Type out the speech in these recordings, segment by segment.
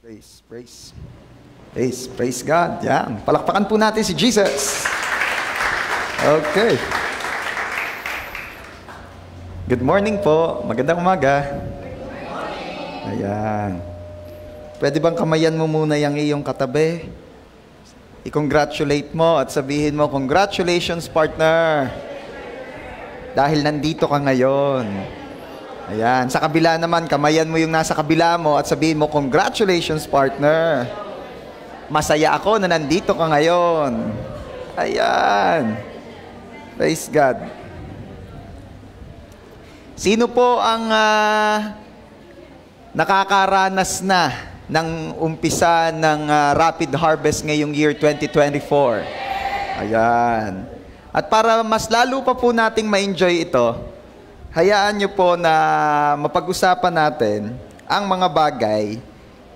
Praise God. Yan. Palakpakan po natin si Jesus. Okay. Good morning po. Magandang umaga. Ayan. Pwede bang kamayan mo muna yung iyong katabi? I-congratulate mo at sabihin mo, congratulations partner. Dahil nandito ka ngayon. Ayan. Sa kabila naman, kamayan mo yung nasa kabila mo at sabihin mo, congratulations partner. Masaya ako na nandito ka ngayon. Ayan. Praise God. Sino po ang nakakaranas na ng umpisa ng Rapid Harvest ngayong year 2024? Ayan. At para mas lalo pa po nating ma-enjoy ito, hayaan nyo po na mapag-usapan natin ang mga bagay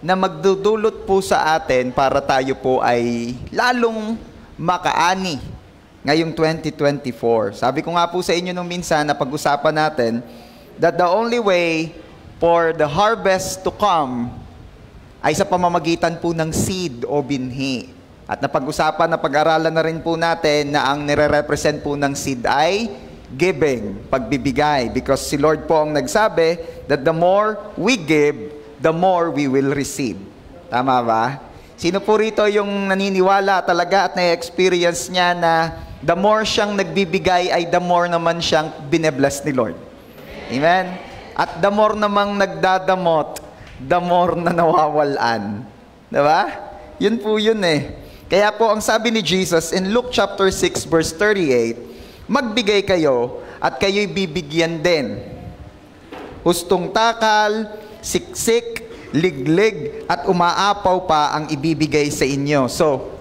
na magdudulot po sa atin para tayo po ay lalong makaani ngayong 2024. Sabi ko nga po sa inyo nung minsan na pag-usapan natin that the only way for the harvest to come ay sa pamamagitan po ng seed o binhi. At napag-usapan na pag-aralan na rin po natin na ang nire-represent po ng seed ay giving, pagbibigay. Because si Lord po ang nagsabi that the more we give, the more we will receive. Tama ba? Sino po rito yung naniniwala talaga at na-experience niya na the more siyang nagbibigay ay the more naman siyang binebless ni Lord? Amen? At the more namang nagdadamot, the more na nawawalan. Diba? Yun po yun eh. Kaya po ang sabi ni Jesus in Luke chapter 6 verse 38, magbigay kayo at kayo'y bibigyan din. Hustong takal, siksik, liglig, at umaapaw pa ang ibibigay sa inyo. So,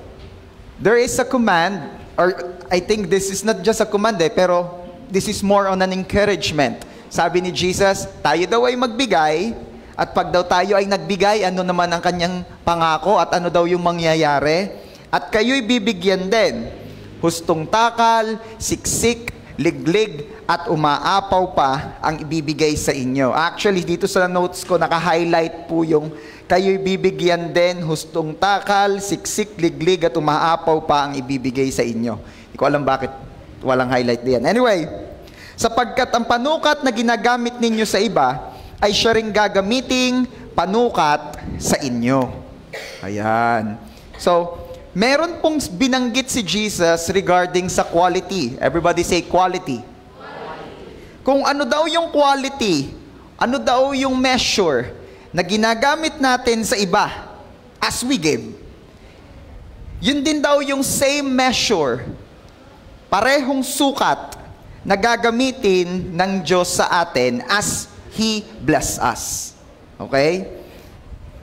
there is a command, or I think this is not just a command pero this is more on an encouragement. Sabi ni Jesus, tayo daw ay magbigay, at pag daw tayo ay nagbigay, ano naman ang kanyang pangako at ano daw yung mangyayari? At kayo'y bibigyan din. Hustong takal, siksik, liglig, at umaapaw pa ang ibibigay sa inyo. Actually, dito sa notes ko, naka-highlight po yung kayo'y bibigyan din, hustong takal, siksik, liglig, at umaapaw pa ang ibibigay sa inyo. Hindi ko alam bakit walang highlight diyan. Anyway, sapagkat ang panukat na ginagamit ninyo sa iba, ay siya ring gagamiting panukat sa inyo. Ayan. So, meron pong binanggit si Jesus regarding sa quality. Everybody say quality. Kung ano daw yung quality, ano daw yung measure na ginagamit natin sa iba as we give, yun din daw yung same measure, parehong sukat na gagamitin ng Diyos sa atin as He bless us. Okay?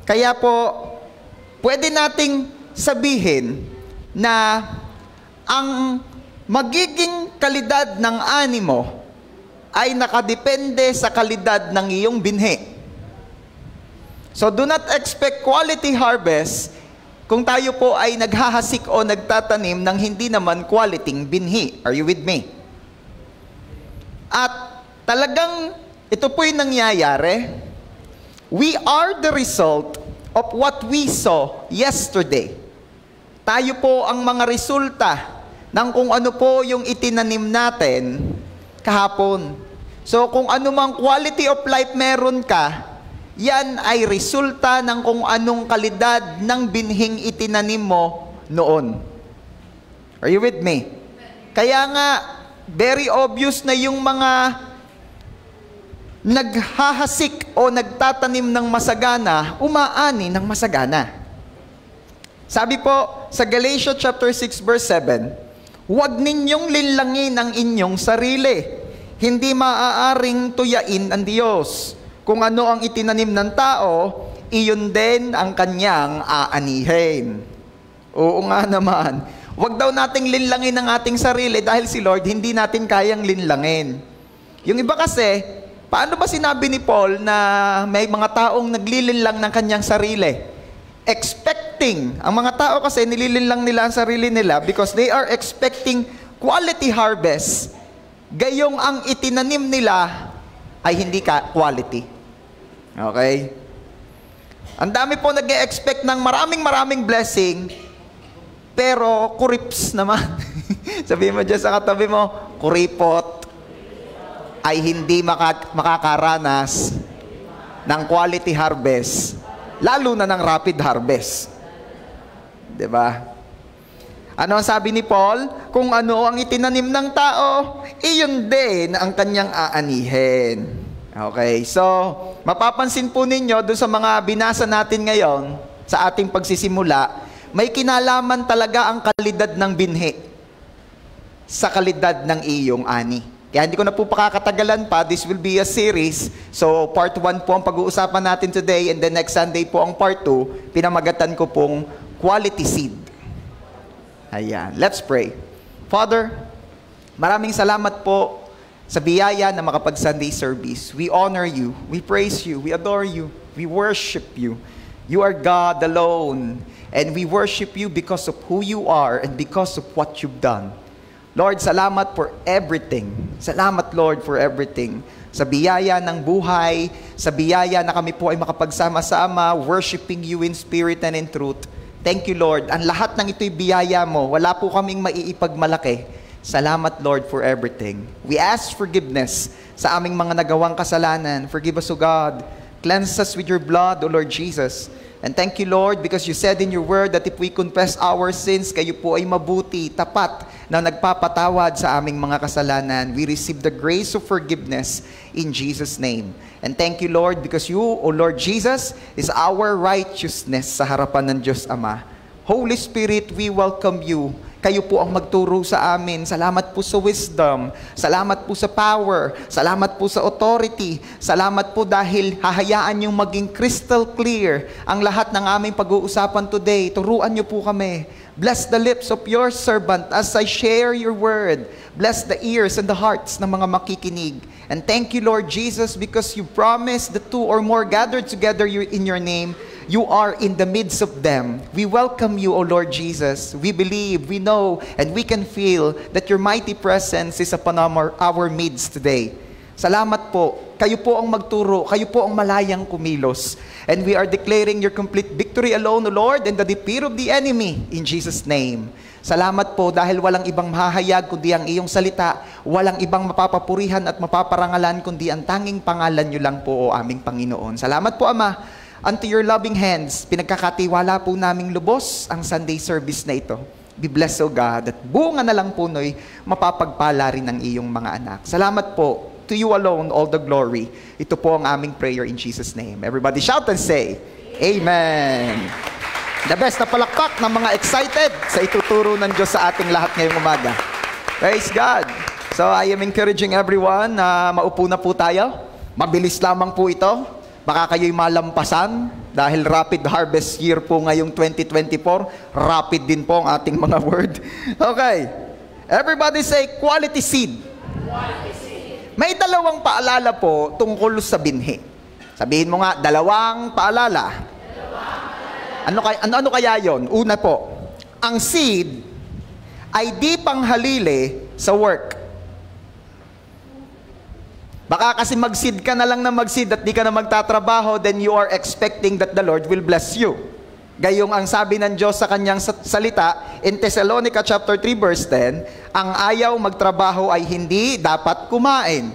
Kaya po, pwede nating sabihin na ang magiging kalidad ng animo ay nakadepende sa kalidad ng iyong binhi. So do not expect quality harvest kung tayo po ay naghahasik o nagtatanim ng hindi naman quality binhi. Are you with me? At talagang ito po yung nangyayari. We are the result of what we saw yesterday. Tayo po ang mga resulta ng kung ano po yung itinanim natin kahapon. So kung ano mang quality of life meron ka, yan ay resulta ng kung anong kalidad ng binhing itinanim mo noon. Are you with me? Kaya nga, very obvious na yung mga naghahasik o nagtatanim ng masagana, umaani ng masagana. Sabi po sa Galatians chapter 6 verse 7, huwag ninyong linlangin ang inyong sarili. Hindi maaaring tuyain ang Diyos. Kung ano ang itinanim ng tao, iyon din ang kanyang aanihin. Oo nga naman. Huwag daw nating linlangin ang ating sarili dahil si Lord hindi natin kayang linlangin. Yung iba kasi, paano ba sinabi ni Paul na may mga taong naglilinlang ng kanyang sarili? Expecting. Ang mga tao kasi nililinlang nila ang sarili nila because they are expecting quality harvest. Gayong ang itinanim nila ay hindi quality. Okay? Ang dami po nag-e-expect ng maraming blessing, pero kurips naman. Sabihin mo dyan sa katabi mo, kuripot ay hindi makakaranas ng quality harvest, lalo na ng rapid harvest. Diba? Ano ang sabi ni Paul? Kung ano ang itinanim ng tao, iyon din ang kanyang aanihin. Okay, so mapapansin po ninyo doon sa mga binasa natin ngayon, sa ating pagsisimula, may kinalaman talaga ang kalidad ng binhi sa kalidad ng iyong ani. Kaya hindi ko na po pakakatagalan pa. This will be a series. So part 1 po ang pag-uusapan natin today, and then next Sunday po ang part 2. Pinamagatan ko pong quality seed. Ayan, let's pray. Father, maraming salamat po sa biyaya na makapag-Sunday service. We honor you, we praise you, we adore you, we worship you. You are God alone, and we worship you because of who you are and because of what you've done. Lord, salamat for everything. Salamat, Lord, for everything. Sa biyaya ng buhay, sa biyaya na kami po ay makapagsama-sama, worshiping you in spirit and in truth. Thank you, Lord. Ang lahat ng ito'y biyaya mo. Wala po kaming maiipagmalaki. Salamat, Lord, for everything. We ask forgiveness sa aming mga nagawang kasalanan. Forgive us, O God. Cleanse us with your blood, O Lord Jesus. And thank you, Lord, because you said in your word that if we confess our sins, kayo po ay mabuti, tapat, na nagpapatawad sa aming mga kasalanan. We receive the grace of forgiveness in Jesus' name. And thank you, Lord, because you, O Lord Jesus, is our righteousness sa harapan ng Diyos Ama. Holy Spirit, we welcome you. Kayo po ang magturo sa amin. Salamat po sa wisdom. Salamat po sa power. Salamat po sa authority. Salamat po dahil hahayaan yung maging crystal clear ang lahat ng aming pag-uusapan today. Turuan niyo po kami. Bless the lips of your servant as I share your word. Bless the ears and the hearts ng mga makikinig. And thank you, Lord Jesus, because you promised the 2 or more gathered together in your name, you are in the midst of them. We welcome you, O Lord Jesus. We believe, we know, and we can feel that your mighty presence is upon our midst today. Salamat po. Kayo po ang magturo. Kayo po ang malayang kumilos. And we are declaring your complete victory alone, O Lord, and the defeat of the enemy in Jesus' name. Salamat po dahil walang ibang mahahayag kundi ang iyong salita. Walang ibang mapapapurihan at mapaparangalan kundi ang tanging pangalan niyo lang po, O aming Panginoon. Salamat po, Ama. Unto your loving hands, pinagkakatiwala po naming lubos ang Sunday service na ito. Be blessed, O God, at bunga na lang po no'y mapapagpala rin ng iyong mga anak. Salamat po. To you alone, all the glory. Ito po ang aming prayer in Jesus' name. Everybody shout and say, Amen. The best na palakpak ng mga excited sa ituturo ng Diyos sa ating lahat ngayong umaga. Praise God. So I am encouraging everyone na maupo na po tayo. Mabilis lamang po ito. Baka kayo'y malampasan dahil rapid harvest year po ngayong 2024. Rapid din po ang ating mga word. Okay. Everybody say, quality seed. Quality seed. May dalawang paalala po tungkol sa binhi. Sabihin mo nga, dalawang paalala. Ano kaya yon? Una po, ang seed ay di panghalili sa work. Baka kasi mag-seed ka na lang na mag-seed at di ka na magtatrabaho, then you are expecting that the Lord will bless you. Gayong ang sabi ng Diyos sa kanyang salita, in Thessalonica chapter 3 verse 10, ang ayaw magtrabaho ay hindi dapat kumain.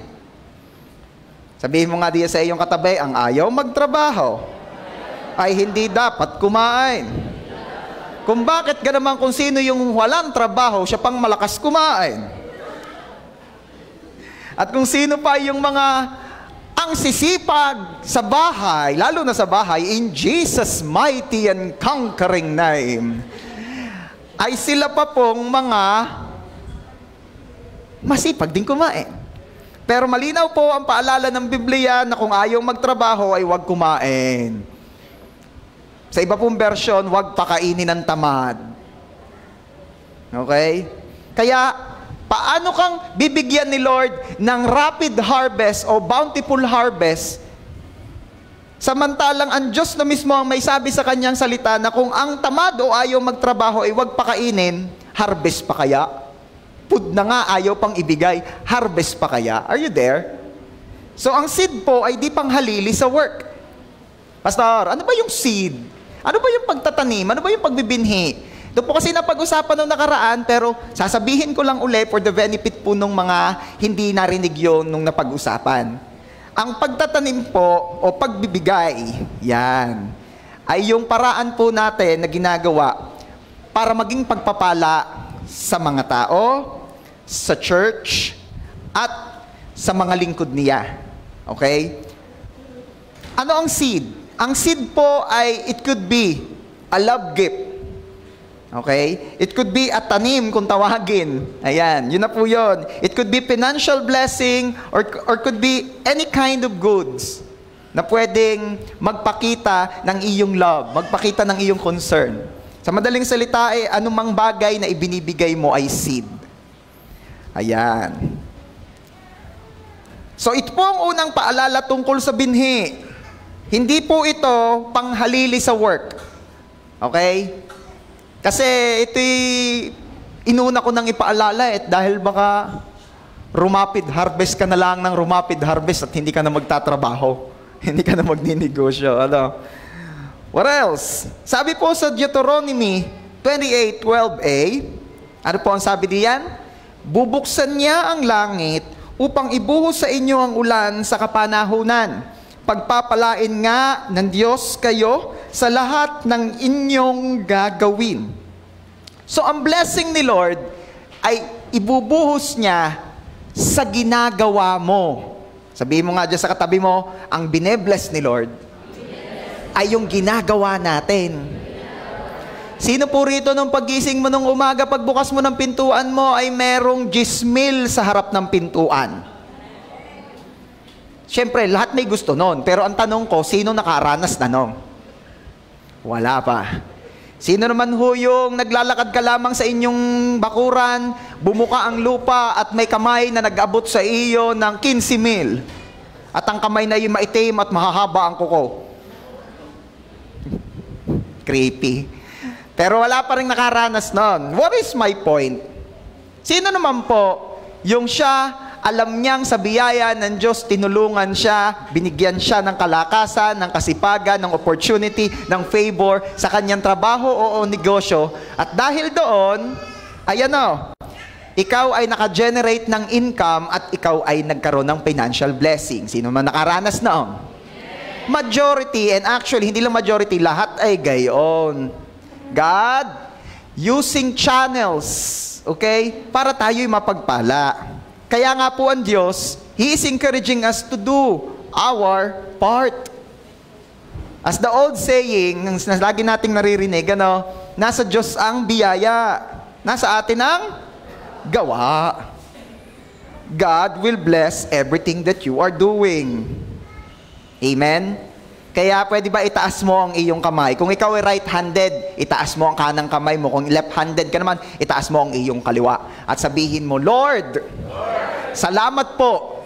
Sabihin mo nga diya sa iyong katabi, ang ayaw magtrabaho ay hindi dapat kumain. Kung bakit ka naman kung sino yung walang trabaho, siya pang malakas kumain. At kung sino pa yung mga ang sisipag sa bahay, lalo na sa bahay, in Jesus' mighty and conquering name, ay sila pa pong mga masipag din kumain. Pero malinaw po ang paalala ng Biblia na kung ayaw magtrabaho ay huwag kumain. Sa iba pong version, huwag pakainin ng tamad. Okay? Kaya, paano kang bibigyan ni Lord ng rapid harvest o bountiful harvest samantalang ang Diyos na mismo ang may sabi sa kanyang salita na kung ang tamad o ayaw magtrabaho ay huwag pakainin, harvest pa kaya? Food na nga ayaw pang ibigay, harvest pa kaya? Are you there? So ang seed po ay di panghalili sa work. Pastor, ano ba yung seed? Ano ba yung pagtatanim? Ano ba yung pagbibinhi? Ito po kasi napag-usapan nung nakaraan, pero sasabihin ko lang uli for the benefit po nung mga hindi narinig yun nung napag-usapan. Ang pagtatanim po o pagbibigay, yan, ay yung paraan po natin na ginagawa para maging pagpapala sa mga tao, sa church, at sa mga lingkod niya. Okay? Ano ang seed? Ang seed po ay, it could be a love gift. Okay? It could be a tanim kung tawagin. Ayan, yun na po yun. It could be financial blessing or could be any kind of goods na pwedeng magpakita ng iyong love, magpakita ng iyong concern. Sa madaling salita, anumang bagay na ibinibigay mo ay seed. Ayan. So, ito po ang unang paalala tungkol sa binhi. Hindi po ito panghalili sa work. Okay? Kasi ito'y inuna ko nang ipaalala dahil baka rumapid harvest ka na lang ng rumapid harvest at hindi ka na magtatrabaho. Hindi ka na magninegosyo. Ano? What else? Sabi po sa Deuteronomy 28:12a, ano po ang sabi diyan? Bubuksan niya ang langit upang ibuhos sa inyo ang ulan sa kapanahunan. Pagpapalain nga ng Diyos kayo sa lahat ng inyong gagawin. So, ang blessing ni Lord ay ibubuhos niya sa ginagawa mo. Sabihin mo nga dyan sa katabi mo, ang binebless ni Lord ay yung ginagawa natin. Sino po rito nung pagising mo nung umaga, pagbukas mo ng pintuan mo, ay merong gismil sa harap ng pintuan? Siyempre, lahat may gusto nun. Pero ang tanong ko, sino nakaranas na nun? Wala pa. Sino naman ho yung naglalakad ka lamang sa inyong bakuran, bumuka ang lupa at may kamay na nag-abot sa iyo ng 15,000 at ang kamay na yung maitim at mahahaba ang kuko? Creepy. Pero wala pa rin nakaranas nun. What is my point? Sino naman po yung siya, alam niyang sa biyaya ng Diyos, tinulungan siya, binigyan siya ng kalakasan, ng kasipagan, ng opportunity, ng favor sa kanyang trabaho o negosyo. At dahil doon, ayan o, ikaw ay naka-generate ng income at ikaw ay nagkaroon ng financial blessing. Sino man nakaranas noon? Majority, and actually, hindi lang majority, lahat ay gayon. God, using channels, okay, para tayo'y mapagpala. Kaya nga po ang Diyos, He is encouraging us to do our part. As the old saying, na lagi nating naririnig, nasa Diyos ang biyaya, nasa atin ang gawa. God will bless everything that you are doing. Amen? Kaya pwede ba itaas mo ang iyong kamay? Kung ikaw ay right-handed, itaas mo ang kanang kamay mo. Kung left-handed ka naman, itaas mo ang iyong kaliwa. At sabihin mo, Lord, salamat po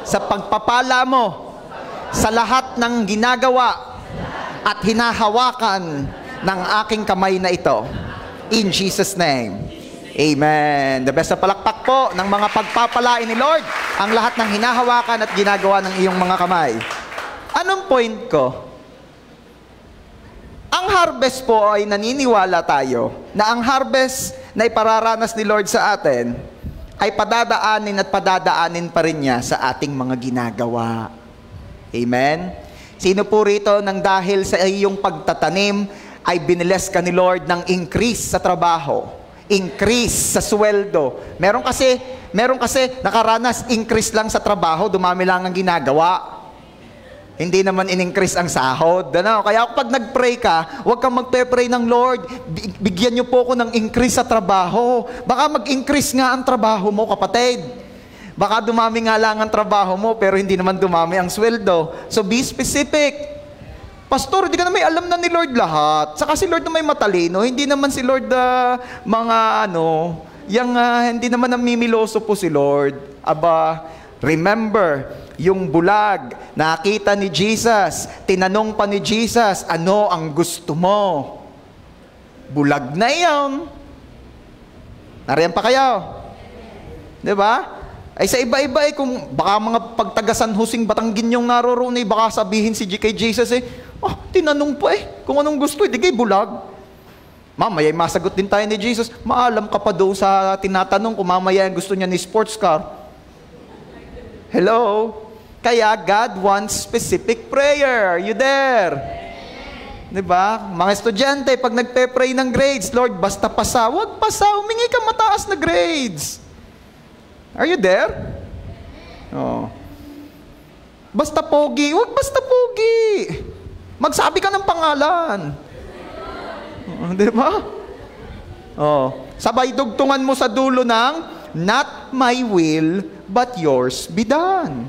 sa pagpapala mo sa lahat ng ginagawa at hinahawakan ng aking kamay na ito. In Jesus' name. Amen. The best na palakpak po ng mga pagpapalain ni Lord ang lahat ng hinahawakan at ginagawa ng iyong mga kamay. Anong point ko? Ang harvest po ay naniniwala tayo na ang harvest na ipararanas ni Lord sa atin ay padadaanin at padadaanin pa rin niya sa ating mga ginagawa. Amen? Sino po rito nang dahil sa iyong pagtatanim ay biniles ka ni Lord ng increase sa trabaho, increase sa sweldo? Meron kasi nakaranas increase lang sa trabaho, dumami lang ang ginagawa. Hindi naman in-increase ang sahod. Kaya pag nag-pray ka, huwag kang magpe-pray ng Lord, bigyan niyo po ako ng increase sa trabaho. Baka mag-increase nga ang trabaho mo, kapatid. Baka dumami nga lang ang trabaho mo, pero hindi naman dumami ang sweldo. So be specific. Pastor, hindi ka na may alam na ni Lord lahat. Saka si Lord na may matalino. Hindi naman si Lord hindi naman namimiloso po si Lord. Aba, remember, yung bulag, nakita ni Jesus, tinanong pa ni Jesus, ano ang gusto mo? Bulag na yun. Nariyan pa kayo? Diba? Ay sa iba-iba kung baka mga pagtagasan husing Batanggin yung naroroon baka sabihin kay Jesus Oh, tinanong pa kung anong gusto, di kay bulag. Mamaya masagot din tayo ni Jesus, maalam ka pa daw sa tinatanong kung mamaya gusto niya ni sports car. Hello? Kaya God wants specific prayer. Are you there? Diba? Mga estudyante, pag nagpe-pray ng grades, Lord, basta pasa. Huwag pasa, humingi ka mataas na grades. Are you there? Oh. Basta pogi. Huwag basta pogi. Magsabi ka ng pangalan. Diba? Oh. Sabay dugtungan mo sa dulo ng, not my will, but yours be done.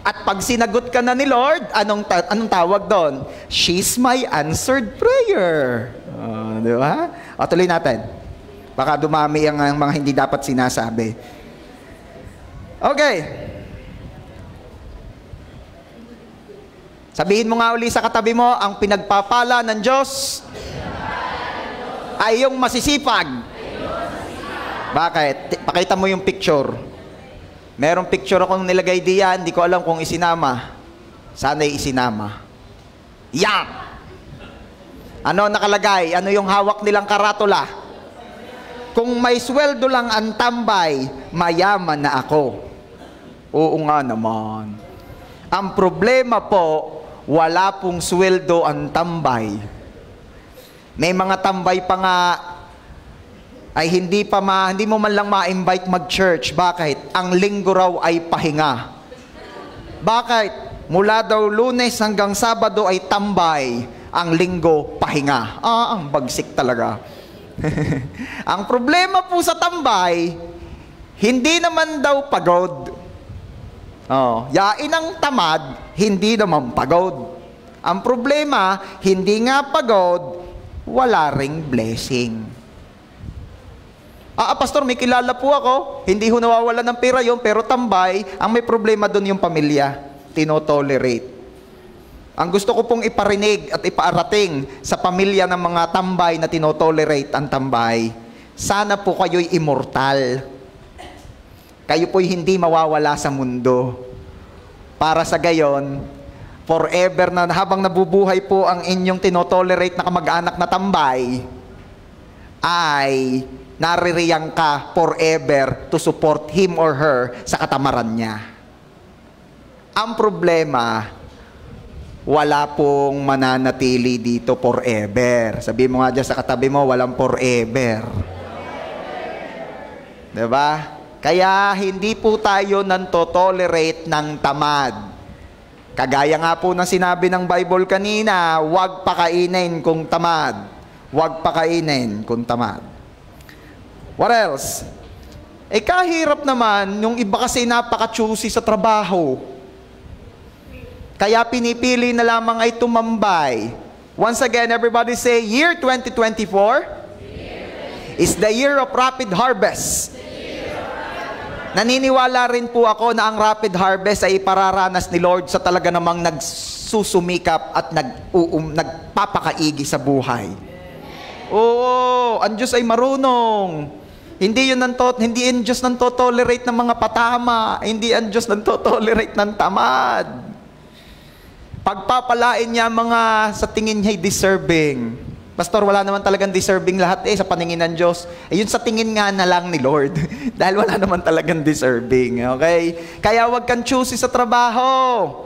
At pag sinagot ka na ni Lord, anong tawag doon? She's my answered prayer. Di ba? O, tuloy natin. Baka dumami ang mga hindi dapat sinasabi. Okay. Sabihin mo nga uli sa katabi mo, ang pinagpapala ng Diyos ay yung masisipag. Bakit? Pakita mo yung picture. Merong picture akong nilagay diyan, hindi ko alam kung isinama. Sana'y isinama. Yan! Ano nakalagay? Ano yung hawak nilang karatula? Kung may sweldo lang ang tambay, mayaman na ako. Oo nga naman. Ang problema po, wala pong sweldo ang tambay. May mga tambay pa nga ay hindi mo man lang ma-invite mag-church. Bakit? Ang linggo raw ay pahinga. Bakit? Mula daw Lunes hanggang Sabado ay tambay, ang linggo pahinga. Ang bagsik talaga. Ang problema po sa tambay, hindi naman daw pagod. Yain ang tamad, hindi naman pagod. Ang problema, hindi nga pagod, wala ring blessing. Pastor, may kilala po ako. Hindi ho nawawala ng pera yun, pero tambay, ang may problema doon yung pamilya. Tinotolerate. Ang gusto ko pong iparinig at ipaarating sa pamilya ng mga tambay na tinotolerate ang tambay, sana po kayo'y immortal. Kayo po'y hindi mawawala sa mundo. Para sa gayon, forever na habang nabubuhay po ang inyong tinotolerate na kamag-anak na tambay, ay naririyang ka forever to support him or her sa katamaran niya. Ang problema, wala pong mananatili dito forever. Sabi mo nga dyan sa katabi mo, walang forever. Diba? Kaya hindi po tayo nantotolerate ng tamad. Kagaya nga po ng sinabi ng Bible kanina, huwag pakainin kung tamad. Huwag pakainin kung tamad. What else? Kahirap naman, yung iba kasi napaka-choosy sa trabaho. Kaya pinipili na lamang ay tumambay. Once again, everybody say, year 2024 is the year of rapid harvest. Naniniwala rin po ako na ang rapid harvest ay ipararanas ni Lord sa talaga namang nagsusumikap at nagpapakaigi sa buhay. Oo, ang Diyos ay marunong. Hindi yun ang Diyos nang tolerate ng mga patama. Hindi ang Diyos nang tolerate ng tamad. Pagpapalain niya mga sa tingin niya'y deserving. Pastor, wala naman talagang deserving lahat sa paningin ng Diyos. Yun sa tingin nga na lang ni Lord. Dahil wala naman talagang deserving. Okay? Kaya wag kang choosy sa trabaho.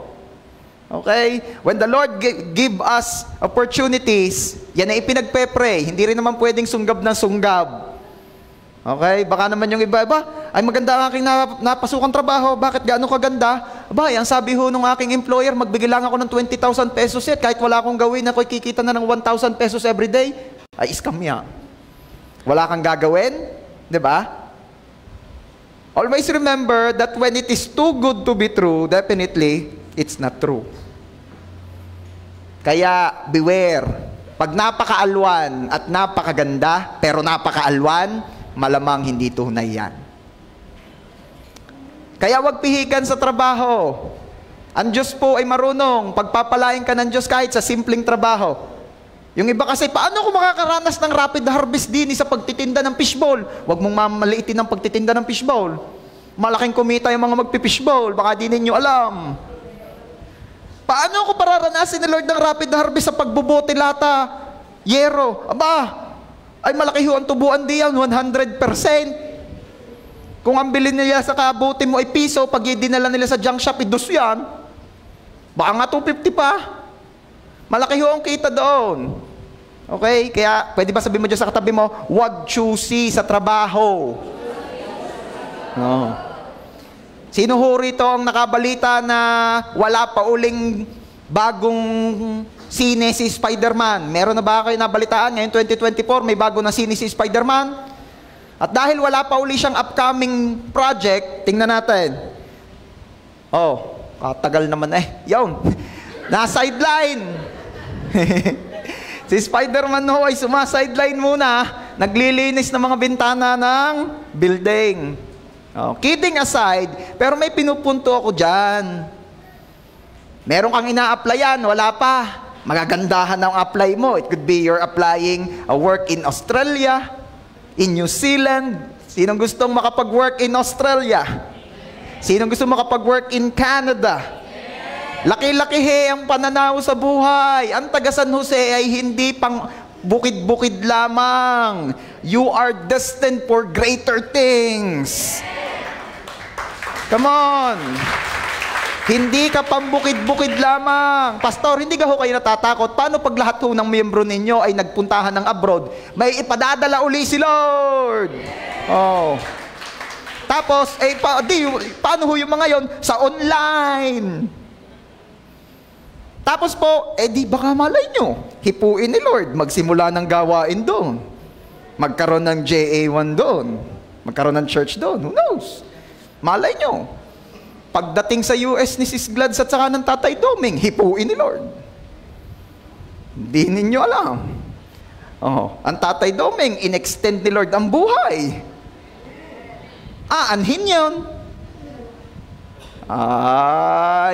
Okay? When the Lord give us opportunities, yan ay ipinagpe-pray. Hindi rin naman pwedeng sunggab ng sunggab. Okay? Baka naman yung iba, ay maganda ang aking napasukang trabaho. Bakit gaano kaganda? Ang sabi ho nung aking employer, magbigay lang ako ng 20,000 pesos kahit wala akong gawin, ako'y kikita na ng 1,000 pesos every day. Ay, scam yan. Wala kang gagawin? Diba? Always remember that when it is too good to be true, definitely, it's not true. Kaya, beware. Pag napakaalwan at napakaganda, pero napakaalwan, malamang hindi tunay yan. Kaya wag pihikan sa trabaho. Ang Diyos po ay marunong. Pagpapalain ka ng Diyos kahit sa simpleng trabaho. Yung iba kasi, paano ko makakaranas ng rapid harvest din sa pagtitinda ng fishbowl? Wag mong mamaliitin ang pagtitinda ng fishbowl. Malaking kumita yung mga magpipishbowl. Baka di ninyo alam. Paano ko pararanasin ni Lord ng rapid harvest sa pagbubote lata, yero? Aba, ay malaki ho ang tubuan diyan, 100%. Kung ang bilhin nila sa kabote mo ay piso, pag dinala nila sa junk shop, idos yan. Baka nga 250 pa. Malaki ho ang kita doon. Okay? Kaya, pwede ba sabihin mo dyan sa katabi mo, huwag choosy sa trabaho. No. Sino ho rito ang nakabalita na wala pa uling bagong sine si Spider-Man? Meron na ba kayo nabalitaan? Ngayon 2024, may bago na sine si Spider-Man. At dahil wala pa uli siyang upcoming project, tingnan natin. Oh, katagal naman Yun. Na-sideline. Si Spider-Man ho ay suma-sideline muna. Naglilinis ng mga bintana ng building. Oh, kidding aside, pero may pinupunto ako dyan. Meron kang ina-applyan, wala pa. Magagandahan ang apply mo. It could be you're applying a work in Australia, in New Zealand. Sinong gustong makapag-work in Australia? Sinong gustong makapag-work in Canada? Laki-laki ang pananaw sa buhay. Ang taga San Jose ay hindi pang bukid-bukid lamang. You are destined for greater things. Come on. Hindi ka pambukid-bukid lamang. Pastor, hindi ka ho kayo natatakot? Paano pag lahat ho ng miyembro ninyo ay nagpuntahan ng abroad? May ipadadala uli si Lord. Oh. Tapos, paano ho yung mga yon? Sa online. Tapos po, baka malay nyo, hipuin ni Lord, magsimula ng gawain doon. Magkaroon ng JA1 doon. Magkaroon ng church doon. Who knows? Malay nyo. Pagdating sa US ni Sis Glads at saka ng Tatay Doming, hipuin ni Lord. Hindi ninyo alam. Oh, ang Tatay Doming, in-extend ni Lord ang buhay. Anhin yun.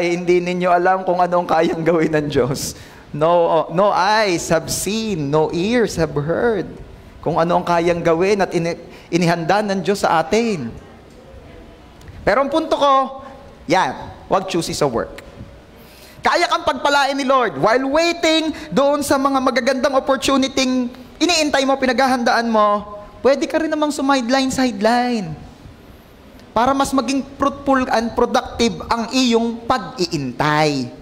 Hindi ninyo alam kung anong kayang gawin ng Diyos. No eyes have seen, no ears have heard kung ano ang kayang gawin at inihanda ng Diyos sa atin. Pero ang punto ko, huwag choosy sa work. Kaya kang pagpalain ni Lord while waiting doon sa mga magagandang opportunity iniintay mo, pinaghahandaan mo, pwede ka rin namang sideline para mas maging fruitful and productive ang iyong pag-iintay.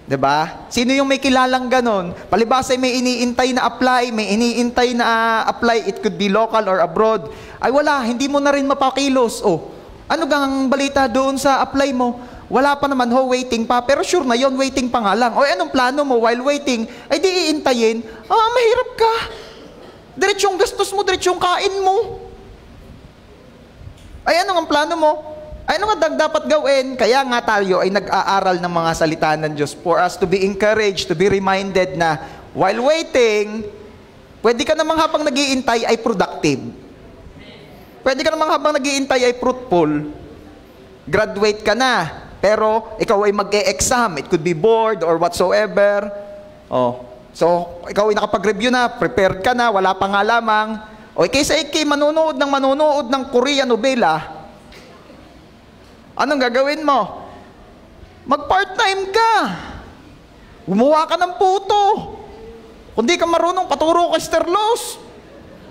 Diba? Sino yung may kilalang ganon? Palibasa may iniintay na apply, may iniintay na apply, it could be local or abroad. Ay wala, hindi mo na rin mapakilos. Ano gang balita doon sa apply mo? Wala pa naman waiting pa. Pero sure na yon, waiting pa nga lang. Anong plano mo while waiting? Ay di iintayin. Mahirap ka. Diretsyong gastos mo, diretsyong kain mo. Ay ano ang plano mo? Ay ano nga dapat gawin? Kaya nga tayo ay nag-aaral ng mga salita ng Diyos for us to be encouraged, to be reminded na while waiting, pwede ka namang habang nag-iintay ay productive. Pwede ka namang habang nag-iintay ay fruitful. Graduate ka na, pero ikaw ay mag-e-exam. It could be board or whatsoever. So, ikaw ay nakapag-review na, prepared ka na, wala pa nga lamang. Kaysa manonood ng Korean novela, anong gagawin mo? Mag-part-time ka. Gumawa ka ng puto. Kung di ka marunong, paturo ka Sterlos.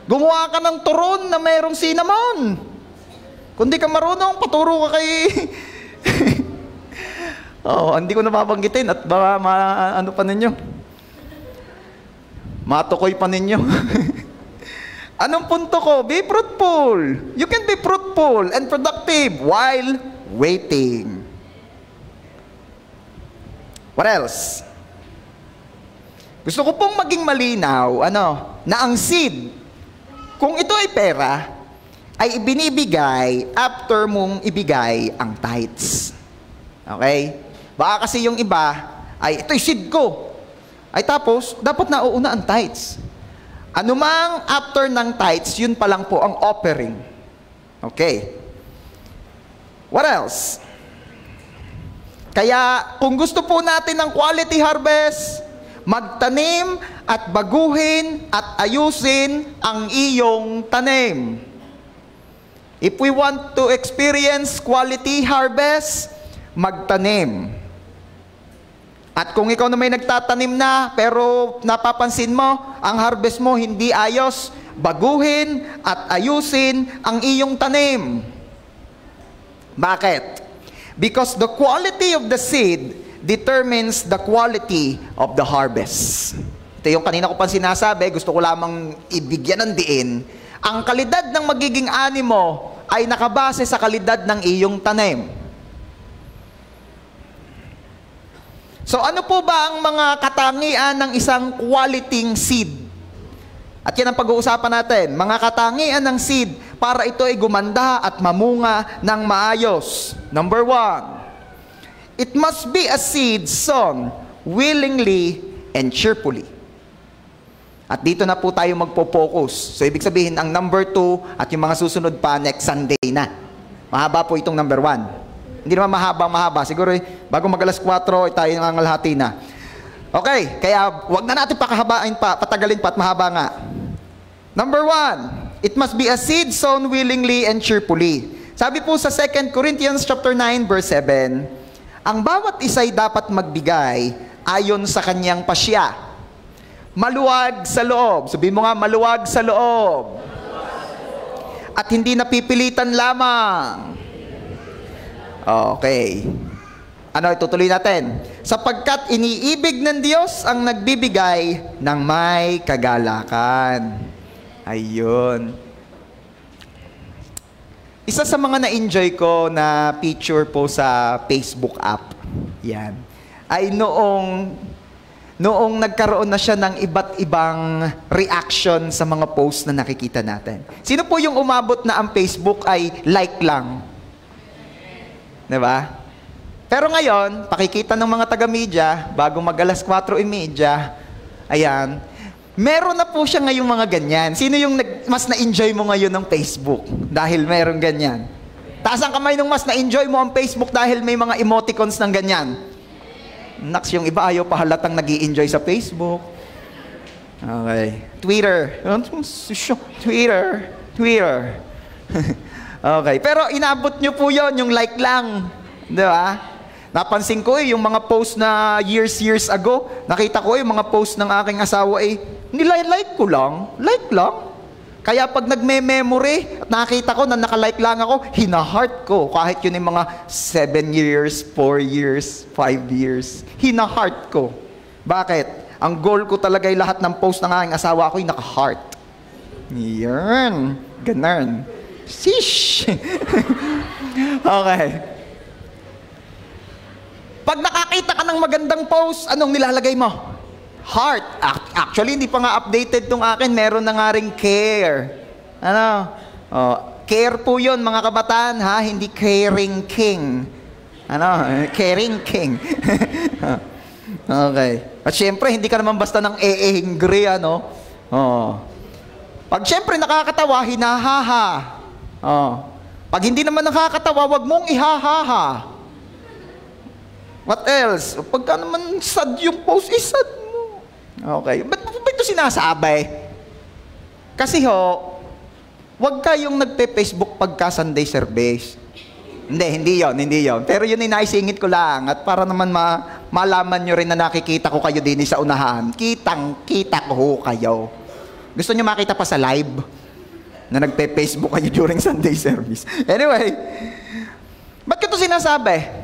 Gumawa ka ng turon na mayroong cinnamon. Kung di ka marunong, paturo ka kay... hindi ko nababanggitin at baka ano pa ninyo. Matukoy pa ninyo. Anong punto ko? Be fruitful. You can be fruitful and productive while waiting. What else? Gusto ko pong maging malinaw, na ang seed, kung ito ay pera, ay ibinibigay after mong ibigay ang tithes. Okay? Baka kasi yung iba, ay ito'y seed ko. Ay tapos, dapat nauuna ang tithes. Anumang after ng tithes, yun pa lang po ang offering. Okay. What else? Kaya, kung gusto po natin ng quality harvest, magtanim at baguhin at ayusin ang iyong tanim. If we want to experience quality harvest, magtanim. At kung ikaw na may nagtatanim na, pero napapansin mo, ang harvest mo hindi ayos, baguhin at ayusin ang iyong tanim. Bakit? Because the quality of the seed determines the quality of the harvest. Ito yung kanina ko pa sinasabi, gusto ko lamang ibigyan ng diin. Ang kalidad ng magiging ani mo ay nakabase sa kalidad ng iyong tanim. So ano po ba ang mga katangian ng isang quality seed? At yan ang pag-uusapan natin, mga katangian ng seed para ito ay gumanda at mamunga ng maayos. Number 1, it must be a seed sown willingly and cheerfully. At dito na po tayo magpo-focus. So ibig sabihin, ang number 2 at yung mga susunod pa next Sunday na. Mahaba po itong number 1. Hindi naman mahaba. Siguro bago mag-alas 4, tayo nangangalhati na. Okay, kaya wag na natin pakahabain pa, patagalin pa at mahaba nga. Number 1, it must be a seed sown willingly and cheerfully. Sabi po sa 2 Corinthians chapter 9 verse 7, ang bawat isa'y dapat magbigay ayon sa kanyang pasya. Maluwag sa loob. Sabihin mo nga, maluwag sa loob. At hindi napipilitan lamang. Okay. Ano, itutuloy natin. Sapagkat iniibig ng Diyos ang nagbibigay ng may kagalakan. Ayun. Isa sa mga na-enjoy ko na picture po sa Facebook app, yan, ay noong nagkaroon na siya ng iba't ibang reaction sa mga post na nakikita natin. Sino po yung umabot na ang Facebook ay like lang? Diba? Pero ngayon, pakikita ng mga taga-media, bago mag-alas 4:30, ayan, meron na po siya ngayong mga ganyan. Sino yung mas na-enjoy mo ngayon ng Facebook dahil meron ganyan? Taas ang kamay nung mas na-enjoy mo ang Facebook dahil may mga emoticons ng ganyan. Naks, yung iba ayaw pa halatang nag-i-enjoy sa Facebook. Okay. Twitter. Okay. Pero inabot nyo po yon yung like lang. Di ba? Napansin ko yung mga post na years ago, nakita ko yung mga post ng aking asawa nilike ko lang. Like lang. Kaya pag nagme-memory at nakita ko na nakalike lang ako, hina-heart ko. Kahit yun yung mga 7 years, 4 years, 5 years. Hina-heart ko. Bakit? Ang goal ko talaga ay lahat ng post ng aking asawa ko ay naka-heart. Yan. Ganun. Shish! Okay. Pag nakakita ka ng magandang post, anong nilalagay mo? Heart. Actually, hindi pa nga updated tong akin. Meron na nga ring care. Ano? Care po yun, mga kabataan, ha? Hindi caring king. Ano? Caring king. Okay. At syempre, hindi ka naman basta ng angry, ano? Pag syempre nakakatawa, hinahaha. Pag hindi naman nakakatawa, wag mong ihahaha. What else? Pagka naman sad yung post, sad mo. Okay. Ba't ito sinasabi? Kasi wag kayong nagpe-Facebook pagka Sunday service. Hindi yon. Pero yun naisingit ko lang. At para naman malaman nyo rin na nakikita ko kayo din sa unahan. Kitang-kita ko kayo. Gusto nyo makita pa sa live? Na nagpe-Facebook kayo during Sunday service. Anyway, ba't ko ito sinasabi?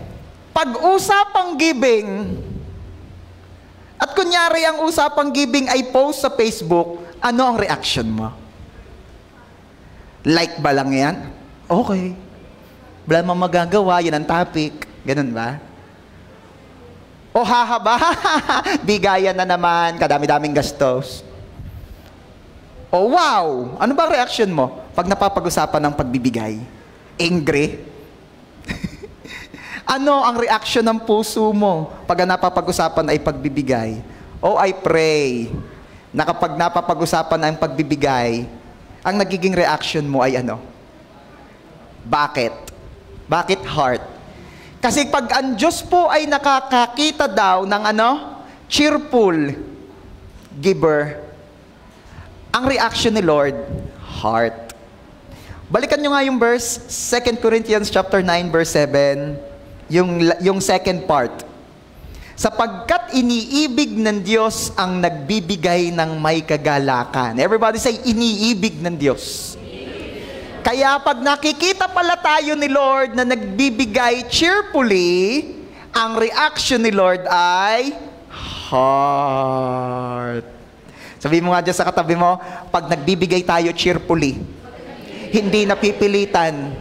Pag-usapang giving, at kunyari ang usapang giving ay post sa Facebook, ano ang reaction mo? Like ba lang yan? Okay. Wala namang magagawa, yan ang topic. Ganun ba? O hahaba, bigayan na naman, kadami-daming gastos. Oh, wow! Ano ba reaction mo pag napapag-usapan ng pagbibigay? Angry? Ano ang reaction ng puso mo pag napapag-usapan ay pagbibigay? Oh, I pray na kapag napapag-usapan ang pagbibigay, ang nagiging reaction mo ay ano? Bakit? Bakit heart? Kasi pag ang Diyos po ay nakakakita daw ng cheerful giver, ang reaction ni Lord, heart. Balikan nyo nga yung verse, 2 Corinthians chapter 9 verse 7, yung second part. Sapagkat iniibig ng Diyos ang nagbibigay ng may kagalakan. Everybody say, iniibig ng Diyos. Kaya pag nakikita pala tayo ni Lord na nagbibigay cheerfully, ang reaction ni Lord ay heart. Sabi mo nga dyan sa katabi mo, pag nagbibigay tayo cheerfully, hindi napipilitan,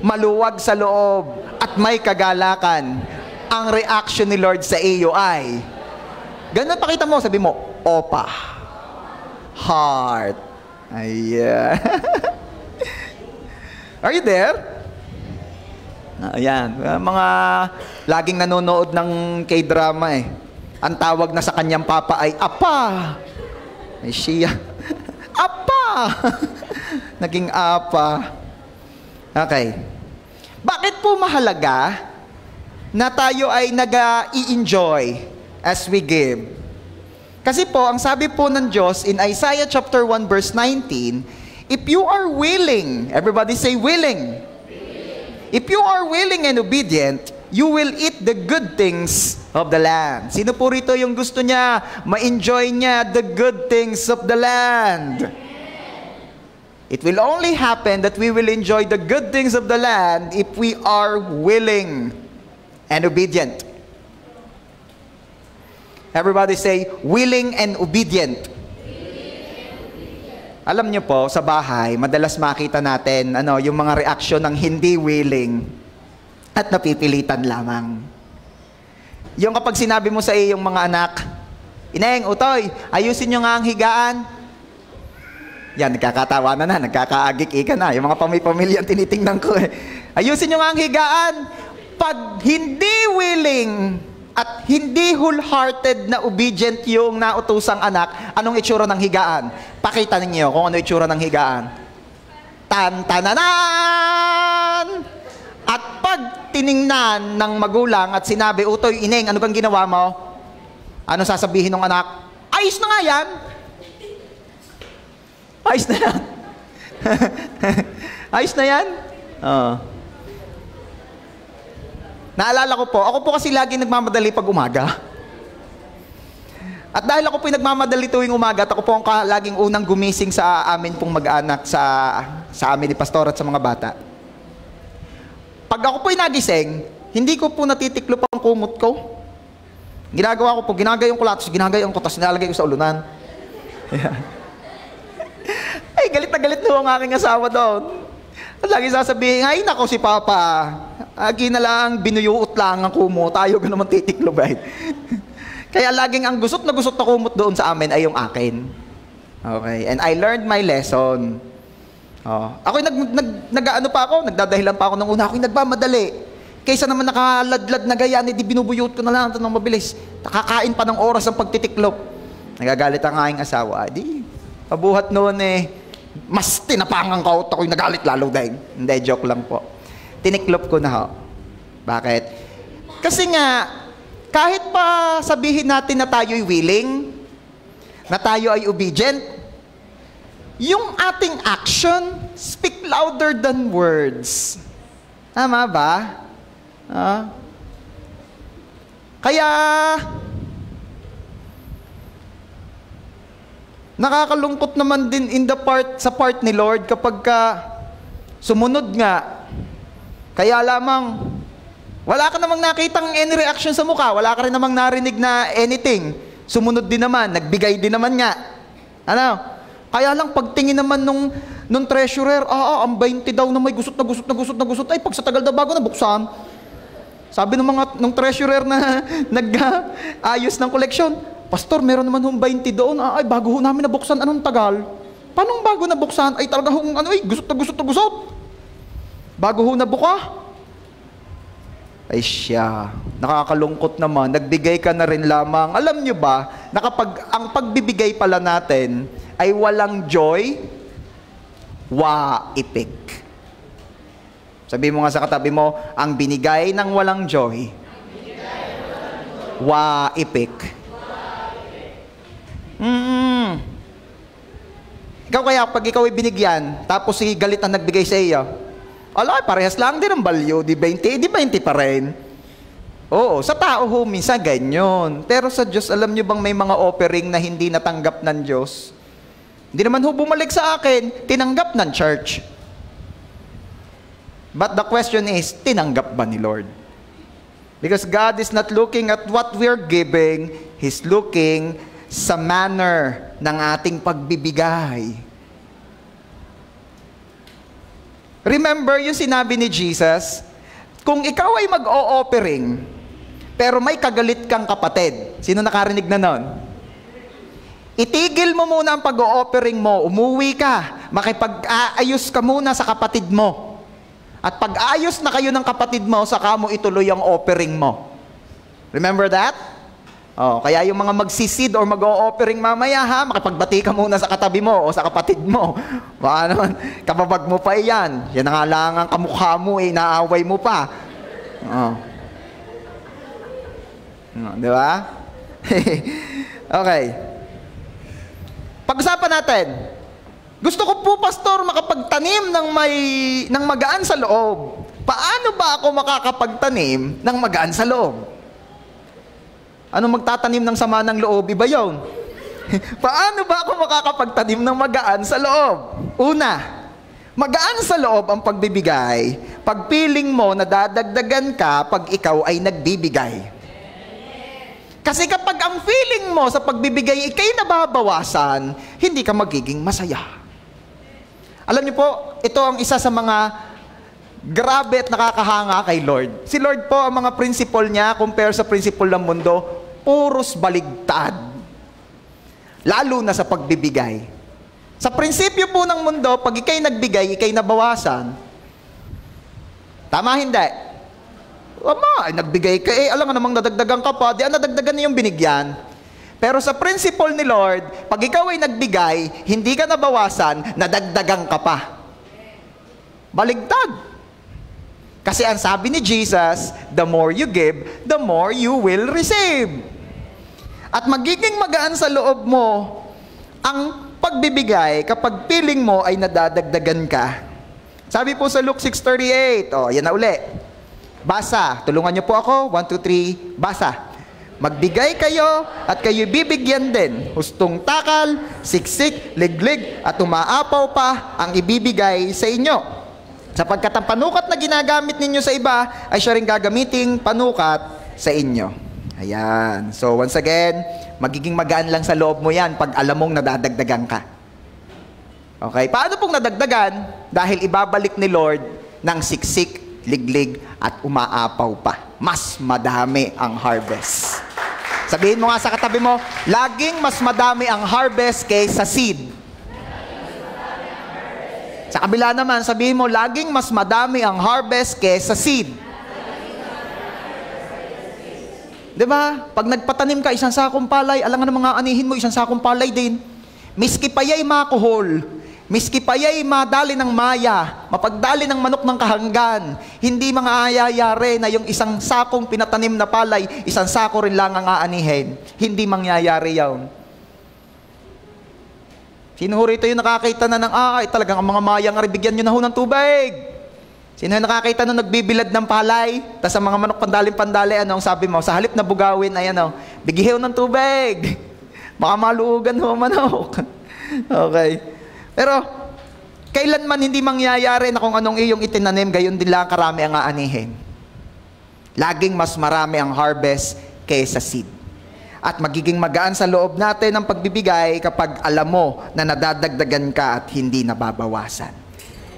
maluwag sa loob, at may kagalakan, ang reaction ni Lord sa iyo ay, ganun pakita mo, sabi mo, opa. Heart. Ayan. Are you there? Ayan. Mga laging nanonood ng K-drama eh. Ang tawag na sa kanyang papa ay, Apa! Ay siya. Apa! Naging apa. Okay. Bakit po mahalaga na tayo ay nag-i-enjoy as we give? Kasi po, ang sabi po ng Diyos in Isaiah chapter 1 verse 19, if you are willing, everybody say willing. If you are willing and obedient, you will eat the good things of the land. Sino po rito yung gusto niya, ma-enjoy niya the good things of the land? It will only happen that we will enjoy the good things of the land if we are willing and obedient. Everybody say, willing and obedient. Alam niyo po, sa bahay, madalas makita natin yung mga reaksyon ng hindi willing at napipilitan lamang. Yung kapag sinabi mo sa iyong mga anak, Ineng, Utoy, ayusin niyo nga ang higaan. Yan, nagkakatawa na, nagkakaagik-ika na. Yung mga pamilya tinitingnan ko eh. Ayusin niyo nga ang higaan. Pag hindi willing at hindi wholehearted na obedient yung nautusang anak, anong itsura ng higaan? Pakita ninyo kung ano itsura ng higaan. Tan-tananan! At pag tiningnan ng magulang at sinabi, Utoy, Ineng, ano bang ginawa mo? Ano sasabihin ng anak? Ayos na nga yan! Ayos na yan. Ayos na yan? Oo. Naalala ko po, ako po kasi lagi nagmamadali pag umaga. At dahil ako po nagmamadali tuwing umaga, at ako po ang laging unang gumising sa amin pong mag-anak, sa amin ni Pastor at sa mga bata. Pag ako po'y nagising, hindi ko po natitiklop ang kumot ko. Ginagawa ko po, ginagayong ko lahat, ginagayong ko, tapos nilalagay ko sa ulunan. Ay, galit na galit ang aking asawa doon. At lagi sasabihin, ay nako si Papa, agi na lang, binuyuot lang ang kumot, tayo ka naman titiklob ay. Kaya laging ang gusot na kumot doon sa amin ay yung akin. Okay, and I learned my lesson. Ako'y nag-ano pa ako, nagdadahilan pa ako nung una, ako'y nagmamadali. Kaysa naman nakaladlad na gaya, hindi binubuyot ko na lang ito ng mabilis. Nakakain pa ng oras ang pagtitiklop. Nagagalit ang aking asawa. Di, pabuhat noon mas tinapangang ka at ako'y nagalit lalo dahil. Hindi, joke lang po. Tiniklop ko na ho. Bakit? Kasi nga, kahit pa sabihin natin na tayo'y willing, na tayo ay obedient, yung ating action speak louder than words. Tama ba? Kaya, nakakalungkot naman din sa part ni Lord kapag sumunod nga. Kaya lamang, wala ka namang nakitang any reaction sa mukha, wala ka rin namang narinig na anything. Sumunod din naman, nagbigay din naman nga. Kaya lang pagtingin naman nung treasurer, ang 20 daw na may gusot, ay pag sa tagal daw bago nabuksan. Sabi nung treasurer na nag-ayos ng koleksyon, Pastor, meron naman 20 doon, ay bago namin nabuksan, anong tagal? Paano bago nabuksan? Ay talaga gusot. Bago nabuka? Ay siya, nakakalungkot naman, nagbigay ka na rin lamang. Alam nyo ba, na kapag ang pagbibigay pala natin ay walang joy, waipik. Sabi mo nga sa katabi mo, ang binigay ng walang joy, waipik. Ikaw kaya, pag ikaw ay binigyan, tapos si galit na nagbigay sa iyo, parehas lang din ang value, di 20 pa rin. Oo, sa tao ho, minsan ganyan. Pero sa Diyos, alam nyo bang may mga offering na hindi natanggap ng Diyos? Hindi naman ho bumalik sa akin, tinanggap ng church. But the question is, tinanggap ba ni Lord? Because God is not looking at what we're giving, He's looking sa manner ng ating pagbibigay. Remember yung sinabi ni Jesus, kung ikaw ay mag-o-offering, pero may kagalit kang kapatid, sino nakarinig na nun? Itigil mo muna ang pag-o-offering mo, umuwi ka, makipag-aayos ka muna sa kapatid mo. At pag-ayos na kayo ng kapatid mo, saka mo ituloy ang offering mo. Remember that? Oh, kaya yung mga magsisid or mag-o-offering mamaya ha, makipagbati ka muna sa katabi mo o sa kapatid mo. Baka naman, kababag mo pa yan. Yan nga lang ang kamukha mo eh, naaway mo pa. Oh. Di ba? Okay. Pag-usapan natin. Gusto ko po, Pastor, makapagtanim ng magaan sa loob. Paano ba ako makakapagtanim ng magaan sa loob? Ano magtatanim ng sama ng loob? Iba yun. Paano ba ako makakapagtanim ng magaan sa loob? Una, magaan sa loob ang pagbibigay. Pagpiling mo na dadagdagan ka pag ikaw ay nagbibigay. Kasi kapag ang feeling mo sa pagbibigay ikay nababawasan, hindi ka magiging masaya. Alam niyo po, ito ang isa sa mga grabe at nakakahanga kay Lord. Si Lord po, ang mga principle niya, compare sa principle ng mundo, puros baligtad. Lalo na sa pagbibigay. Sa prinsipyo po ng mundo, pag ikay nagbigay, ikay nabawasan. Tama hindi? Ama, nagbigay ka alam nga namang nadagdagan ka pa, di nadagdagan na yung binigyan. Pero sa principle ni Lord, pag ikaw ay nagbigay, hindi ka nabawasan, nadagdagan ka pa. Baligtad. Kasi ang sabi ni Jesus, the more you give, the more you will receive. At magiging magaan sa loob mo ang pagbibigay kapag feeling mo ay nadadagdagan ka. Sabi po sa Luke 6:38, yan na uli. Basa, tulungan niyo po ako, 1, 2, 3, basa. Magbigay kayo at kayo bibigyan din. Hustong takal, siksik, liglig, at umaapaw pa ang ibibigay sa inyo. Sapagkat ang panukat na ginagamit ninyo sa iba ay siya rin gagamiting panukat sa inyo. Ayan. So once again, magiging magaan lang sa loob mo yan pag alam mong nadadagdagan ka. Okay? Paano pong nadagdagan? Dahil ibabalik ni Lord ng siksik, liglig, at umaapaw pa. Mas madami ang harvest. Sabihin mo nga sa katabi mo, laging mas madami ang harvest kaysa seed. Sa kabila naman, sabihin mo, laging mas madami ang harvest kaysa seed. Diba? Pag nagpatanim ka, isang sakong palay, alam nga na mga anihin mo, isang sakong palay din. Miski paya'y makuhol, miski paya'y madali ng maya, mapagdali ng manok ng kahanggan, hindi mga ayayari na yung isang sakong pinatanim na palay, isang sako rin lang ang aanihin. Hindi mangyayari yawn. Sino rito yung nakakita na ng, talagang ang mga maya nga bigyan nyo na ho ng tubig? Sino yung nakakita na nagbibilad ng palay? Tapos ang mga manok pandali-pandali, ang sabi mo? Sa halip na bugawin, ay bigihew ng tubig. Baka maluugan ho manok. Okay. Pero, kailanman hindi mangyayari na kung anong iyong itinanim, gayon din lang karami ang aanihin. Laging mas marami ang harvest kaysa seed. At magiging magaan sa loob natin ang pagbibigay kapag alam mo na nadadagdagan ka at hindi nababawasan.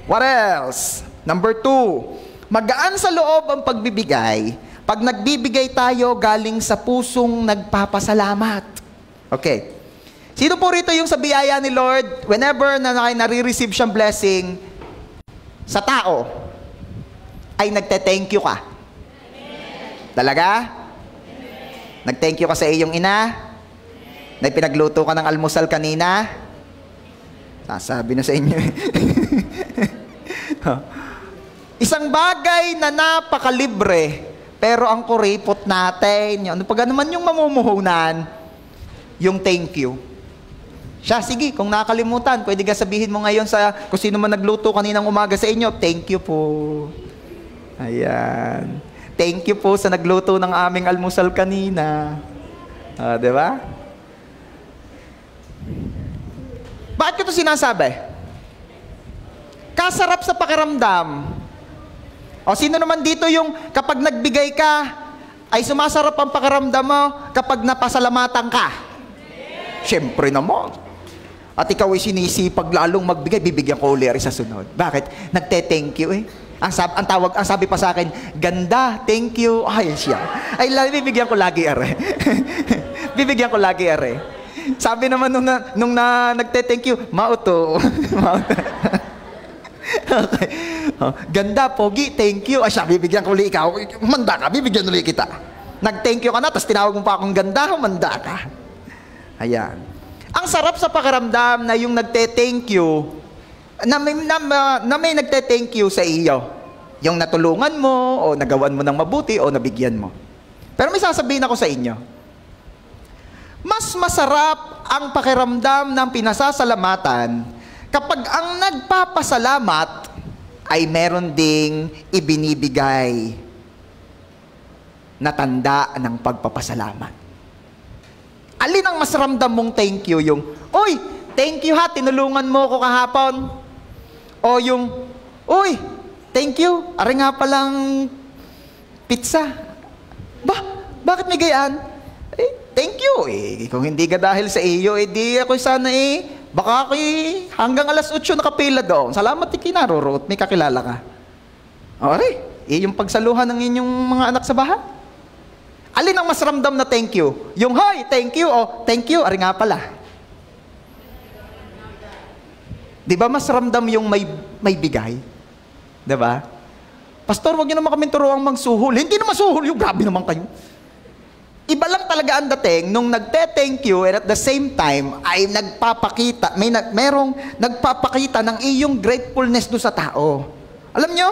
What else? Number 2, magaan sa loob ang pagbibigay pag nagbibigay tayo galing sa pusong nagpapasalamat. Okay. Sino po rito yung sa biyaya ni Lord, whenever na nare-receive siyang blessing sa tao, ay nagte-thank you ka? Talaga? Nag-thank you ka sa iyong ina? Na pinagluto ka ng almusal kanina? Sasabi na sa inyo. Isang bagay na napakalibre, pero ang kuripot natin, pag naman yung mamumuhunan, yung thank you. Siya, sige, kung nakakalimutan, pwede ka sabihin mo ngayon kung sino man nagluto kaninang umaga sa inyo, thank you po. Ayan. thank you po sa nagluto ng aming almusal kanina. Di ba? Bakit ko ito sinasabi? Kasarap sa pakiramdam. O sino naman dito yung kapag nagbigay ka, ay sumasarap ang pakiramdam mo kapag napasalamatan ka? Siyempre naman. At ikaw ay sinisipag lalong magbigay, bibigyan ko ulit sa sunod. Bakit? Nagte-thank you eh. Ang sabi pa sa akin, ganda, thank you. Ay, siya. Ay, bibigyan ko lagi are. Bibigyan ko lagi are. Sabi naman nung nagte-thank you, mauto. Okay. Ganda, pogi, thank you. Ay, siya, bibigyan ko ulit ikaw. Manda ka, bibigyan ulit kita. Nag-thank you ka na, tapos tinawag mo pa akong ganda, manda ka. Ayan. Ang sarap sa pakiramdam na yung nagte-thank you, na may nagte-thank you sa iyo. Yung natulungan mo, o nagawan mo ng mabuti, o nabigyan mo. Pero may sasabihin ako sa inyo. Mas masarap ang pakiramdam ng pinasasalamatan kapag ang nagpapasalamat ay meron ding ibinibigay na tanda ng pagpapasalamat. Alin ang mas ramdam mong thank you? Yung, uy, thank you ha, tinulungan mo ko kahapon. O yung, uy, thank you, ari nga palang pizza. Bakit may gayaan? Thank you. Kung hindi ka dahil sa iyo, di ako sana baka ako hanggang alas 8 nakapila doon. Salamat kinarorot, may kakilala ka. Okay, yung pagsaluhan ng inyong mga anak sa bahay. Alin ang mas ramdam na thank you? Yung, hi, thank you, o thank you, ari nga pala. Di ba mas ramdam yung may bigay? Di ba? Pastor, wag niyo naman kami turuang magsuhol. Hindi naman suhol yung grabe naman kayo. Iba lang talaga ang dating nung nagte-thank you and at the same time ay nagpapakita, merong nagpapakita ng iyong gratefulness do sa tao. Alam nyo,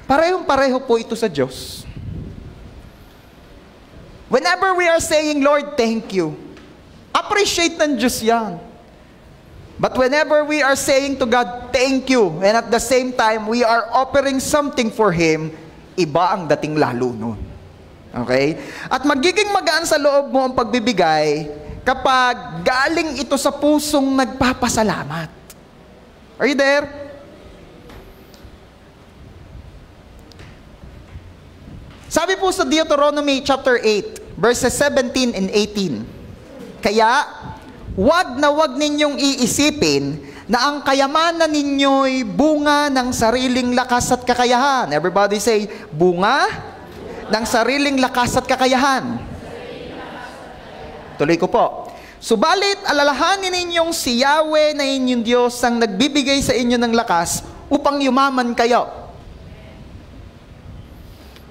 parehong-pareho po ito sa Diyos. Whenever we are saying, Lord, thank you, appreciate ng Diyos yan. But whenever we are saying to God, thank you, and at the same time, we are offering something for Him, iba ang dating lalo nun. Okay? At magiging magaan sa loob mo ang pagbibigay kapag galing ito sa pusong nagpapasalamat. Are you there? Sabi po sa Deuteronomy chapter 8, verses 17 and 18, kaya, wag na wag ninyong iisipin na ang kayamanan ninyo'y bunga ng sariling lakas at kakayahan. Everybody say, bunga ng sariling lakas at kakayahan. Tuloy ko po. Subalit, alalahanin ninyong si Yahweh na inyong Diyos ang nagbibigay sa inyo ng lakas upang yumaman kayo.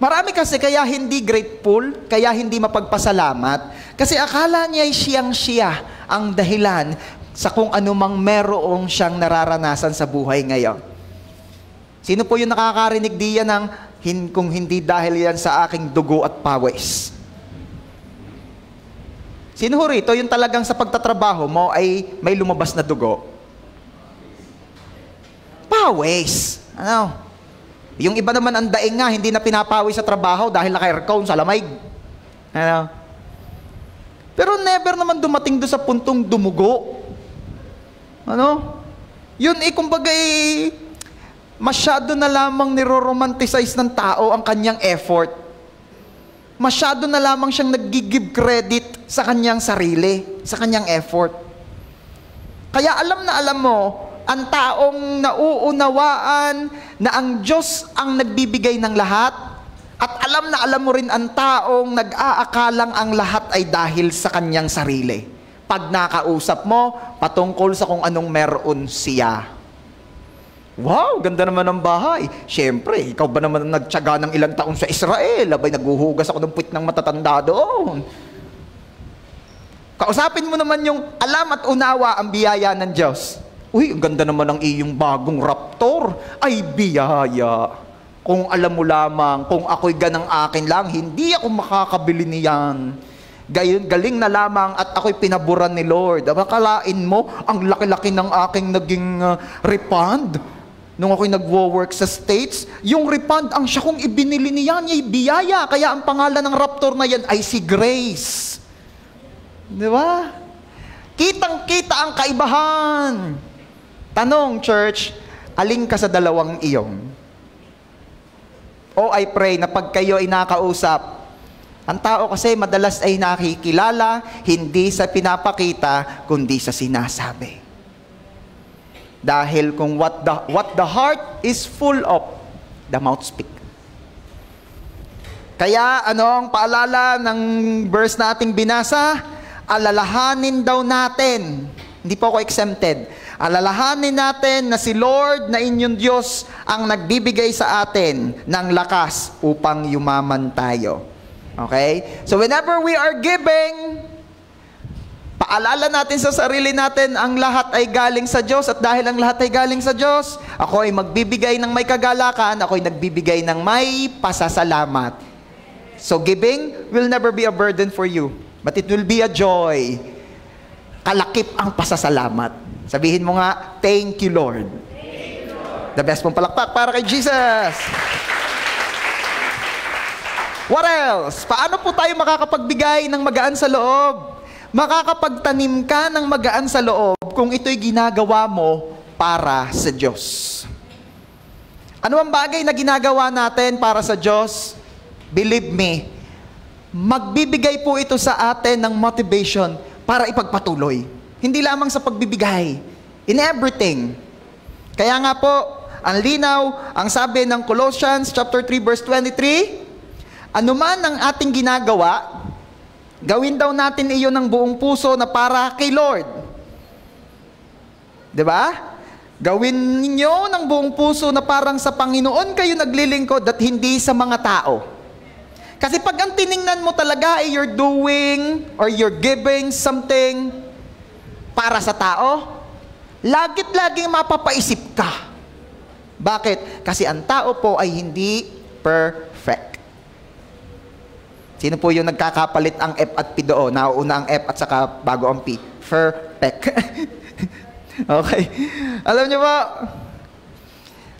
Marami kasi kaya hindi grateful, kaya hindi mapagpasalamat, kasi akala niya ay siyang-siya ang dahilan sa kung anumang merong siyang nararanasan sa buhay ngayon. Sino po yung nakakarinig diyan ng kung hindi dahil yan sa aking dugo at pawis? Sino ho rito yung talagang sa pagtatrabaho mo ay may lumabas na dugo? Pawis. Ano? Yung iba naman ang daing nga, hindi na pinapawis sa trabaho dahil naka-aircon sa lamay. Ano? Pero never naman dumating doon sa puntong dumugo. Ano? Yun kumbaga masyado na lamang niro-romanticize ng tao ang kanyang effort. Masyado na lamang siyang nag-give credit sa kanyang sarili, sa kanyang effort. Kaya alam na alam mo, ang taong nauunawaan na ang Diyos ang nagbibigay ng lahat, at alam na alam mo rin ang taong nag-aakalang ang lahat ay dahil sa kanyang sarili. Pag nakausap mo, patungkol sa kung anong meron siya. Wow, ganda naman ng bahay. Siyempre, ikaw ba naman nagtiyaga ng ilang taon sa Israel? Abay, naghuhugas ako ng puwit ng matatanda doon. Kausapin mo naman yung alam at unawa ang biyaya ng Diyos. Uy, ang ganda naman ng iyong bagong Raptor. Ay, biyaya. Kung alam mo lamang, kung ako'y ganang akin lang, hindi ako makakabili niyan. Galing na lamang at ako'y pinaburan ni Lord. Akalain mo, ang laki-laki ng aking naging refund. Nung ako'y nagwo-work sa States, yung refund, ang siya kong ibinili niya, niya'y biyaya. Kaya ang pangalan ng Raptor na yan ay si Grace. Di ba? Kitang-kita ang kaibahan. Tanong, church, aling ka sa dalawang iyon? O I pray na pag kayo ay nakausap, ang tao kasi madalas ay nakikilala, hindi sa pinapakita, kundi sa sinasabi. Dahil kung what the heart is full of, the mouth speak. Kaya ano ang paalala ng verse nating binasa? Alalahanin daw natin, hindi po ako exempted, alalahanin natin na si Lord na inyong Diyos ang nagbibigay sa atin ng lakas upang yumaman tayo. Okay? So whenever we are giving, paalala natin sa sarili natin, ang lahat ay galing sa Diyos, at dahil ang lahat ay galing sa Diyos, ako ay magbibigay ng may kagalakan, ako ay nagbibigay ng may pasasalamat. So giving will never be a burden for you, but it will be a joy. Kalakip ang pasasalamat. Sabihin mo nga, thank you, Lord. Thank you, Lord. The best mong palakpak para kay Jesus. What else? Paano po tayo makakapagbigay ng magaan sa loob? Makakapagtanim ka ng magaan sa loob kung ito'y ginagawa mo para sa Diyos. Ano ang bagay na ginagawa natin para sa Diyos? Believe me, magbibigay po ito sa atin ng motivation para ipagpatuloy. Hindi lamang sa pagbibigay, in everything. Kaya nga po, ang linaw, ang sabi ng Colossians chapter 3 verse 23, anuman ang ating ginagawa, gawin daw natin iyon ng buong puso na para kay Lord. Diba? Gawin ninyo ng buong puso na parang sa Panginoon kayo naglilingkod at hindi sa mga tao. Kasi pag ang tiningnan mo talaga ay you're doing or you're giving something para sa tao, lagit-laging mapapaisip ka. Bakit? Kasi ang tao po ay hindi perfect. Sino po yung nagkakapalit ang F at P doon? Nauuna ang F at saka bago ang P. Perfect. Okay. Alam niyo ba,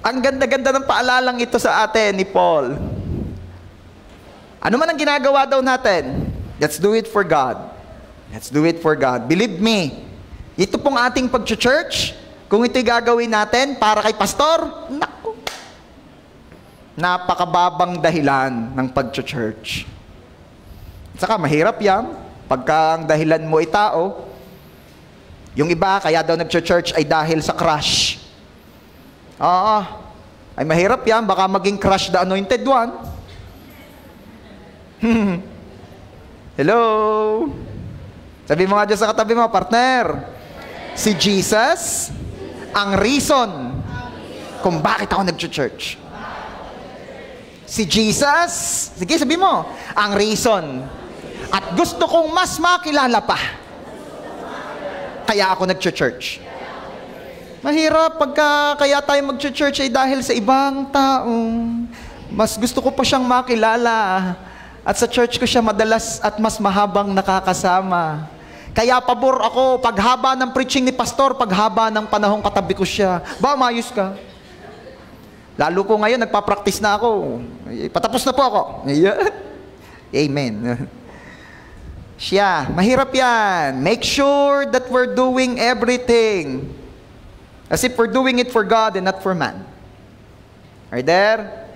ang ganda-ganda ng paalalang ito sa atin ni Paul. Ano man ang ginagawa daw natin, let's do it for God. Let's do it for God. Believe me, ito pong ating pag-church, kung ito'y gagawin natin para kay pastor, naku, napakababang dahilan ng pag-church. Saka mahirap yan, pagka ang dahilan mo ay tao. Yung iba, kaya daw nag-church ay dahil sa crush. Oo, ay mahirap yan, baka maging crush the anointed one. Hello? Sabi mo nga dyan sa katabi mo, partner, si Jesus, ang reason kung bakit ako nag-church. Si Jesus, sige sabi mo, ang reason. At gusto kong mas makilala pa. Kaya ako nag-church. Mahirap pagka kaya tayo mag-church ay dahil sa ibang tao. Mas gusto ko pa siyang makilala. At sa church ko siya madalas at mas mahabang nakakasama. Kaya pabor ako, paghaba ng preaching ni pastor, paghaba ng panahong katabi ko siya. Ba, mayos ka? Lalo po ngayon, nagpa-practice na ako. Patapos na po ako. Amen. Siya, mahirap yan. Make sure that we're doing everything as if we're doing it for God and not for man. Are there?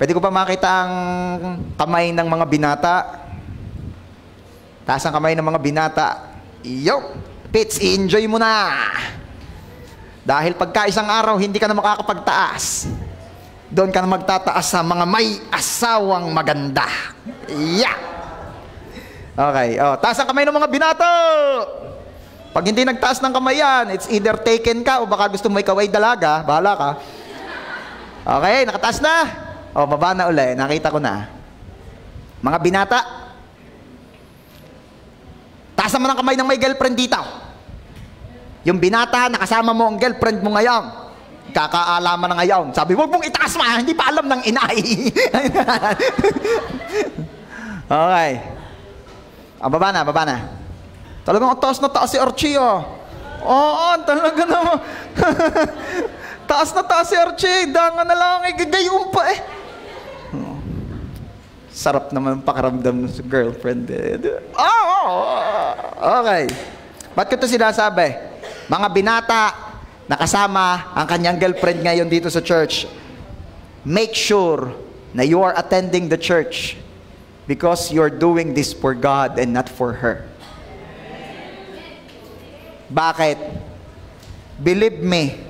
Pwede ko pa makita ang kamay ng mga binata? Taas ang kamay ng mga binata. Yo! Pits, i-enjoy mo na! Dahil pagka isang araw, hindi ka na makakapagtaas. Doon ka na magtataas sa mga may asawang maganda. Yeah! Okay, taas ang kamay ng mga binato! Pag hindi nagtaas ng kamay yan, it's either taken ka o baka gusto mo ikaw ay dalaga, bahala ka. Okay, nakataas na? Baba na uli, nakita ko na. Mga binata, taas naman ang kamay ng may girlfriend dito. Yung binata, nakasama mo ang girlfriend mo ngayon. Kakaalaman na ngayon. Sabi, huwag mong itaas ma, hindi pa alam ng inay. Okay. Baba na. Talagang taas na taas si Archie, oh. Oo, talaga naman. Taas na taas si Archie. Dangan na lang. Gagayong pa eh. Sarap naman pakaramdam sa girlfriend. Okay. Ba't ko ito sinasabi? Mga binata na kasama ang kanyang girlfriend ngayon dito sa church, make sure na you are attending the church because you're doing this for God and not for her. Bakit? Believe me,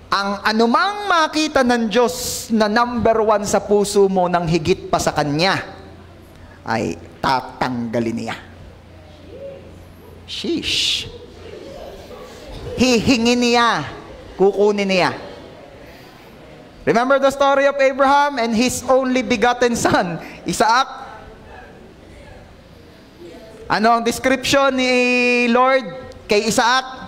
ang anumang makita ng Diyos na number 1 sa puso mo nang higit pa sa Kanya, ay tatanggalin niya. Sheesh. Hihingin niya, kukunin niya. Remember the story of Abraham and his only begotten son, Isaac? Ano ang description ni Lord kay Isaac?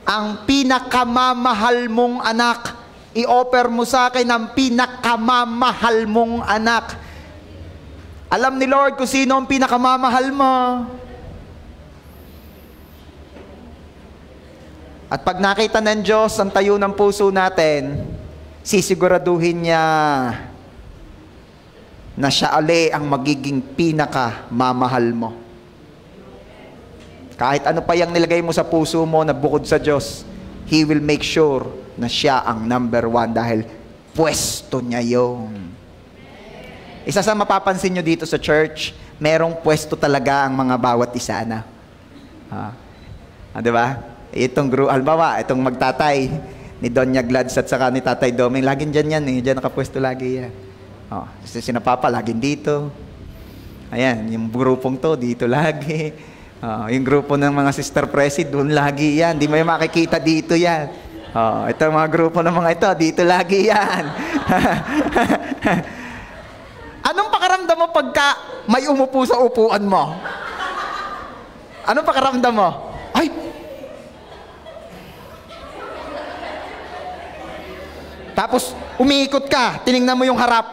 Ang pinakamamahal mong anak. I-offer mo sa akin ang pinakamamahal mong anak. Alam ni Lord kung sino ang pinakamamahal mo. At pag nakita ng Diyos ang tayo ng puso natin, sisiguraduhin niya na siya uli ang magiging pinakamamahal mo. Kahit ano pa yung nilagay mo sa puso mo na bukod sa Diyos, He will make sure na siya ang number 1 dahil pwesto niya yun. Isa sa mapapansin nyo dito sa church, merong pwesto talaga ang mga bawat isa na. Diba? Itong halimbawa, itong magtatay ni Donya Glads at saka ni Tatay Doming, laging dyan yan eh. Dyan nakapwesto lagi yan. Sina Papa, laging dito. Ayan, yung grupong to, dito lagi. Yung grupo ng mga Sister Presi, doon lagi yan. Di mo yung makikita dito yan. Ito mga grupo ng mga ito, dito lagi yan. Anong pakaramdam mo pagka may umupo sa upuan mo? Anong pakaramdam mo? Ay! Tapos, umiikot ka, tiningnan mo yung harap.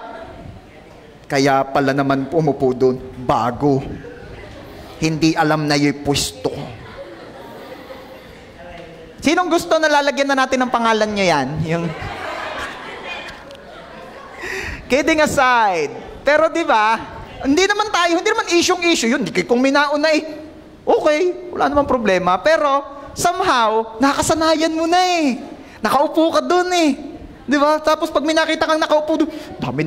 Kaya pala naman umupo doon, bago. Hindi alam na yung pwesto. Sinong gusto na lalagyan na natin ng pangalan nyo yan? Yung... Kidding aside. Pero di ba, hindi naman issue yun. Kung minauna okay, wala namang problema. Pero, somehow, nakasanayan mo na Nakaupo ka doon Di ba? Tapos pag may nakita kang nakaupo doon,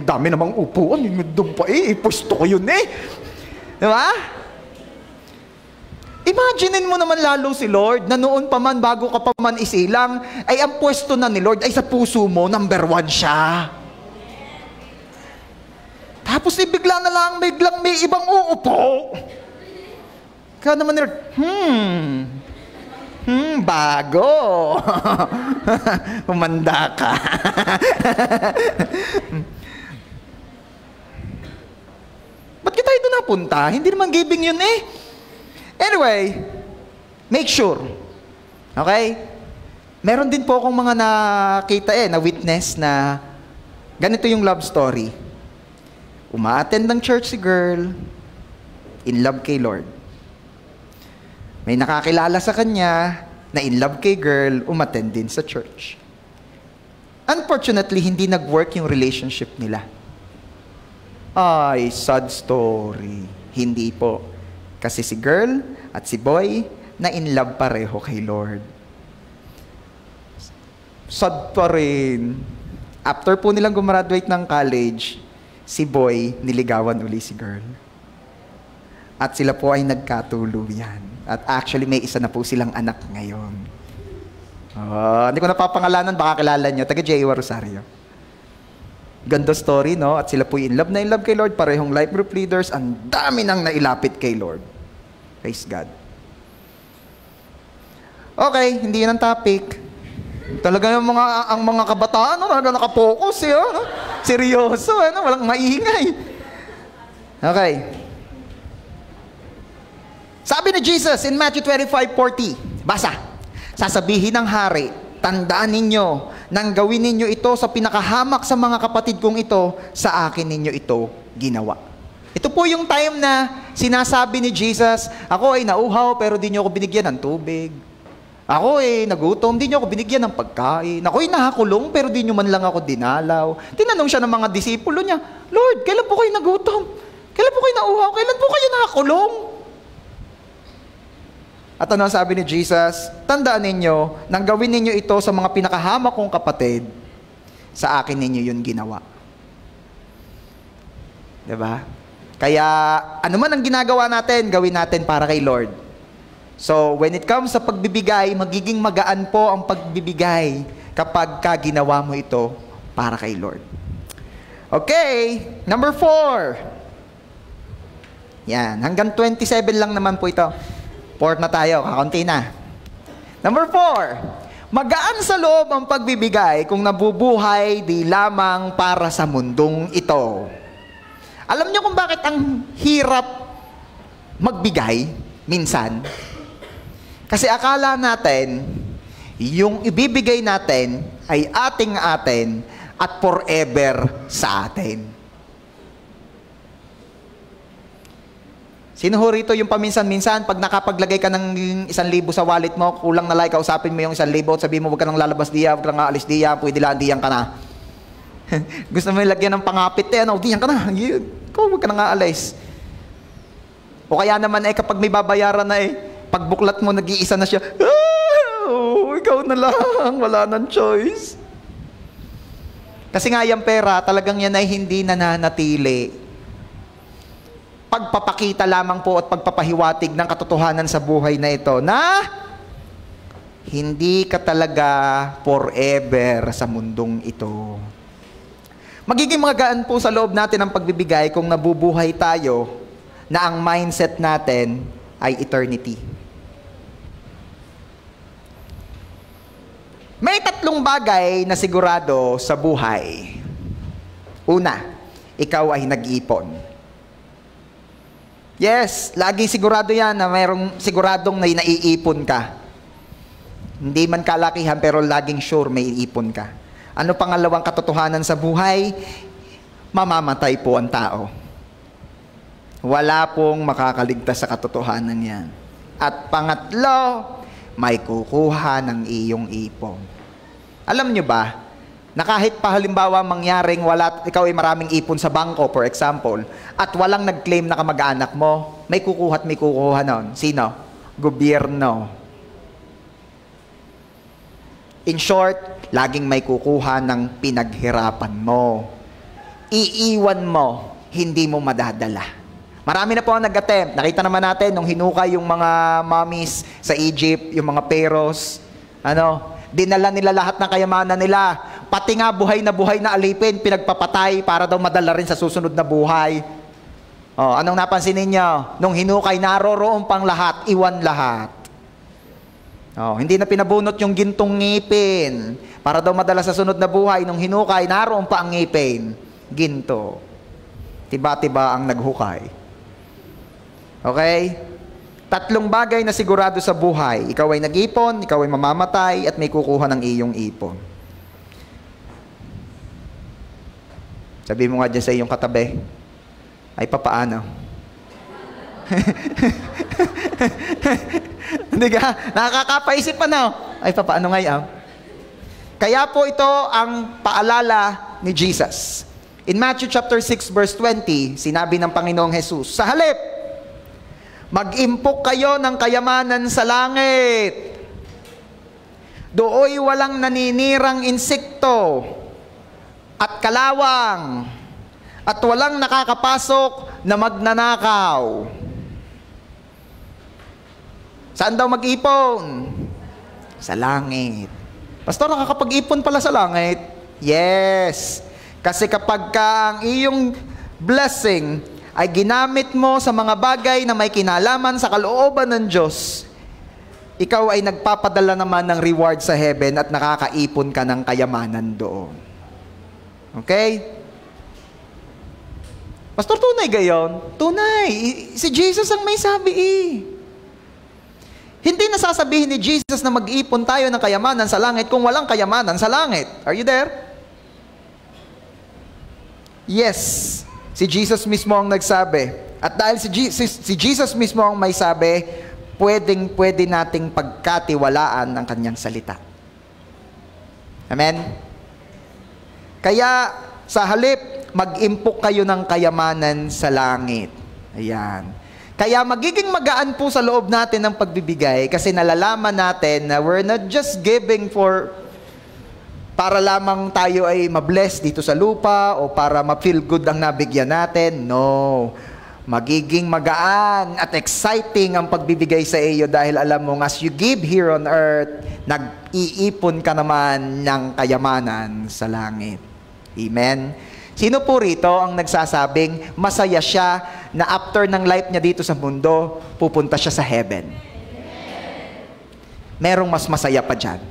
dami namang upuan. Doon pa pwesto ko yun Di ba? Imaginein mo naman lalo si Lord na noon pa man, bago ka pa man isilang, ay ang pwesto na ni Lord ay sa puso mo, number 1 siya. Tapos bigla may ibang uupo. Kaya naman ni Lord, bago. Humanda ka. Ba't kita ito napunta? Hindi naman giving yun Anyway, make sure. Okay? Meron din po akong mga nakita na witness na ganito yung love story. Uma-attend ng church si girl, in love kay Lord. May nakakilala sa kanya na in love kay girl, umattend din sa church. Unfortunately, hindi nag-work yung relationship nila. Ay, sad story. Hindi po. Kasi si girl at si boy na in love pareho kay Lord. Sad pa rin. After po nilang gumraduate ng college, si boy niligawan uli si girl. At sila po ay nagkatuluyan. At actually, may isa na po silang anak ngayon. Hindi ko napapangalanan, baka kilala nyo. Taga J.A. Rosario. Ganda story, no? At sila po in love kay Lord. Parehong life group leaders. Ang dami nang nailapit kay Lord. Praise God. Okay, hindi yun ang topic. Talaga yung ang mga kabataan, talaga nakapokus, no? Seryoso, walang maingay. Okay. Sabi ni Jesus in Matthew 25:40, basa, sasabihin ng hari, tandaan ninyo, nang gawin ninyo ito sa pinakahamak sa mga kapatid kong ito, sa akin ninyo ito ginawa. Ito po yung time na sinasabi ni Jesus, ako ay nauhaw pero di nyo ako binigyan ng tubig. Ako nagutom, di niyo ako binigyan ng pagkain. Ako'y nakakulong, pero di niyo man lang ako dinalaw. Tinanong siya ng mga disipulo niya, Lord, kailan po kayo nagutom? Kailan po kayo nauhaw? Kailan po kayo nakakulong? At ano sabi ni Jesus? Tandaan ninyo, nang gawin ninyo ito sa mga pinakahamak kong kapatid, sa akin ninyo yun ginawa. Diba? Kaya, ano man ang ginagawa natin, gawin natin para kay Lord. So, when it comes sa pagbibigay, magiging magaan po ang pagbibigay kapag ginawa mo ito para kay Lord. Okay, number 4. Yan, hanggang 27 lang naman po ito. 4 na tayo, kakaunti na. Number 4, magaan sa loob ang pagbibigay kung nabubuhay di lamang para sa mundong ito. Alam niyo kung bakit ang hirap magbigay minsan? Kasi akala natin, yung ibibigay natin ay ating-atin at forever sa atin. Sino ho rito yung paminsan-minsan, pag nakapaglagay ka ng 1,000 sa wallet mo, kulang na lang, kausapin mo yung 1,000 at sabihin mo, huwag ka nang lalabas diyan, huwag ka nang aalis diyan, pwede lang diyan ka na. Gusto mo lagyan ng pangapit, diyan ka na, huwag ka nang aalis. O kaya naman kapag may babayaran na pagbuklat mo, nag-iisa na siya, ikaw na lang, wala nang choice. Kasi nga yung pera, talagang yan ay hindi nananatili. Pagpapakita lamang po at pagpapahiwatig ng katotohanan sa buhay na ito, na hindi ka talaga forever sa mundong ito. Magiging magaan po sa loob natin ang pagbibigay kung nabubuhay tayo na ang mindset natin ay eternity. May 3 bagay na sigurado sa buhay. Una, ikaw ay nag-iipon. Yes, laging sigurado yan na mayroong siguradong na naiipon ka. Hindi man kalakihan pero laging sure may iipon ka. Ano pangalawang katotohanan sa buhay? Mamamatay po ang tao. Wala pong makakaligtas sa katotohanan yan. At pangatlo, may kukuha ng iyong ipon. Alam nyo ba, na kahit pa halimbawa mangyaring ikaw ay maraming ipon sa bangko, for example, at walang nag-claim na kamag-anak mo, may kukuha at may kukuha nun. Sino? Gobyerno. In short, laging may kukuha ng pinaghirapan mo. Iiwan mo, hindi mo madadala. Marami na po ang nag-attempt. Nakita naman natin nung hinukay yung mga mummies sa Egypt, yung mga pharaohs. Dinala nila lahat ng kayamanan nila. Pati nga buhay na alipin, pinagpapatay para daw madala rin sa susunod na buhay. Anong napansin ninyo? Nung hinukay, naroroon pang lahat, iwan lahat. Hindi na pinabunot yung gintong ngipin para daw madala sa sunod na buhay. Nung hinukay, naroon pa ang ngipin. Ginto. Tiba-tiba ang naghukay. Okay? 3 bagay na sigurado sa buhay. Ikaw ay nag-ipon, ikaw ay mamamatay, at may kukuha ng iyong ipon. Sabi mo nga dyan sa iyong katabi, ay papaano? Hindi ka? Nakakapaisip ay papaano ngayon? Kaya po ito ang paalala ni Jesus. In Matthew chapter 6 verse 20, sinabi ng Panginoong Jesus, sa halip, mag-impok kayo ng kayamanan sa langit. Dooy walang naninirang insekto at kalawang at walang nakakapasok na magnanakaw. Saan daw mag-ipon? Sa langit. Pastor, nakakapag-ipon pala sa langit? Yes. Kasi kapag ang iyong blessing ay ginamit mo sa mga bagay na may kinalaman sa kalooban ng Diyos, ikaw ay nagpapadala naman ng reward sa heaven at nakakaipon ka ng kayamanan doon. Okay? Pastor, tunay gayon? Tunay. Si Jesus ang may sabi Hindi nasasabihin ni Jesus na mag-ipon tayo ng kayamanan sa langit kung walang kayamanan sa langit. Are you there? Yes. Si Jesus mismo ang nagsabi. At dahil si Jesus mismo ang may sabi, pwede nating pagkatiwalaan ang kanyang salita. Amen? Kaya sa halip, mag-impok kayo ng kayamanan sa langit. Ayan. Kaya magiging magaan po sa loob natin ang pagbibigay kasi nalalaman natin na we're not just giving para lamang tayo ay mabless dito sa lupa o para ma-feel good ang nabigyan natin. No. Magiging magaan at exciting ang pagbibigay sa iyo dahil alam mo, as you give here on earth, nag-iipon ka naman ng kayamanan sa langit. Amen? Sino po rito ang nagsasabing masaya siya na after ng life niya dito sa mundo, pupunta siya sa heaven? Merong mas masaya pa dyan.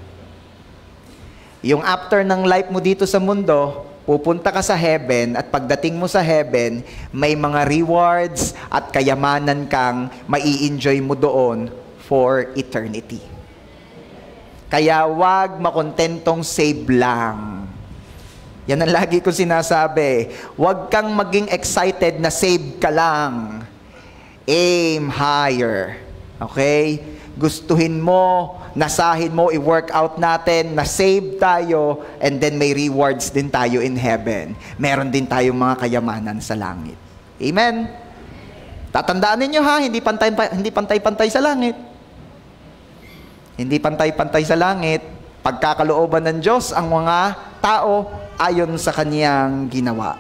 Yung after ng life mo dito sa mundo, pupunta ka sa heaven at pagdating mo sa heaven, may mga rewards at kayamanan kang mai-enjoy mo doon for eternity. Kaya wag makontentong save lang. Yan ang lagi ko sinasabi. Huwag kang maging excited na save ka lang. Aim higher. Okay? Gustuhin mo, nasahin mo, i-work out natin, na save tayo, and then may rewards din tayo in heaven. Meron din tayong mga kayamanan sa langit. Amen? Tatandaan ninyo ha, hindi pantay-pantay sa langit. Hindi pantay-pantay sa langit. Pagkakalooban ng Diyos ang mga tao ayon sa kaniyang ginawa.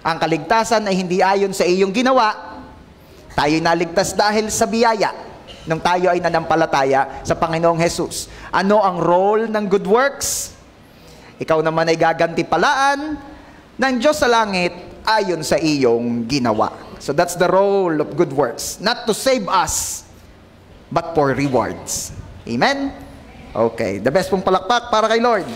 Ang kaligtasan ay hindi ayon sa iyong ginawa. Tayo'y naligtas dahil sa biyaya nung tayo ay nanampalataya sa Panginoong Hesus. Ano ang role ng good works? Ikaw naman ay gagantipalaan ng Diyos sa langit ayon sa iyong ginawa. So that's the role of good works. Not to save us, but for rewards. Amen? Okay. The best pong palakpak para kay Lord.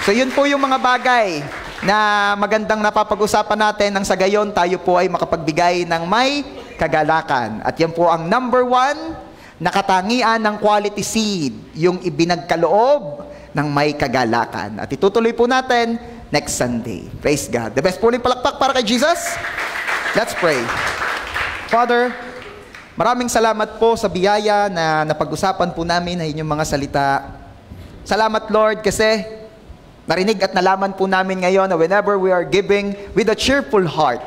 So yun po yung mga bagay na magandang napapag-usapan natin nang sa gayon tayo po ay makapagbigay ng may kagalakan. At yan po ang number 1 na katangian ng quality seed, yung ibinagkaloob ng may kagalakan. At itutuloy po natin next Sunday. Praise God. The best po ulit palakpak para kay Jesus. Let's pray. Father, maraming salamat po sa biyaya na napag-usapan po namin na inyong mga salita. Salamat Lord kasi narinig at nalaman po namin ngayon na whenever we are giving with a cheerful heart,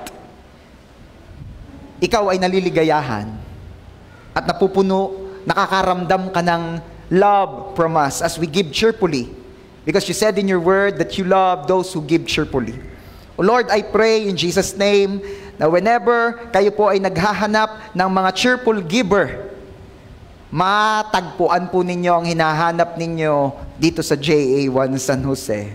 ikaw ay naliligayahan at napupuno, nakakaramdam ka ng love from us as we give cheerfully. Because you said in your word that you love those who give cheerfully. O Lord, I pray in Jesus' name na whenever kayo po ay naghahanap ng mga cheerful giver, matagpuan po ninyo ang hinahanap ninyo dito sa JA1 San Jose.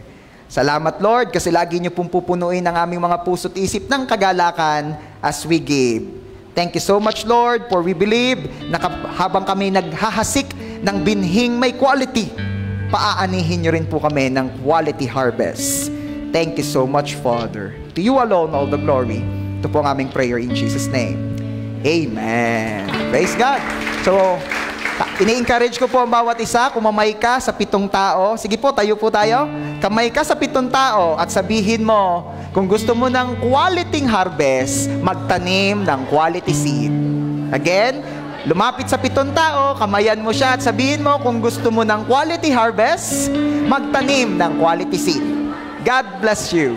Salamat Lord kasi lagi nyo pong pupunuin ang aming mga puso't isip ng kagalakan as we give. Thank you so much Lord for we believe na habang kami naghahasik ng binhing may quality, paaanihin nyo rin po kami ng quality harvest. Thank you so much Father. To you alone all the glory. Ito po ang aming prayer in Jesus' name. Amen. Praise God. So, ini-encourage ko po ang bawat isa, kumamay ka sa 7 tao. Sige po, tayo po tayo. Kamay ka sa 7 tao at sabihin mo, kung gusto mo ng quality harvest, magtanim ng quality seed. Again, lumapit sa 7 tao, kamayan mo siya at sabihin mo, kung gusto mo ng quality harvest, magtanim ng quality seed. God bless you.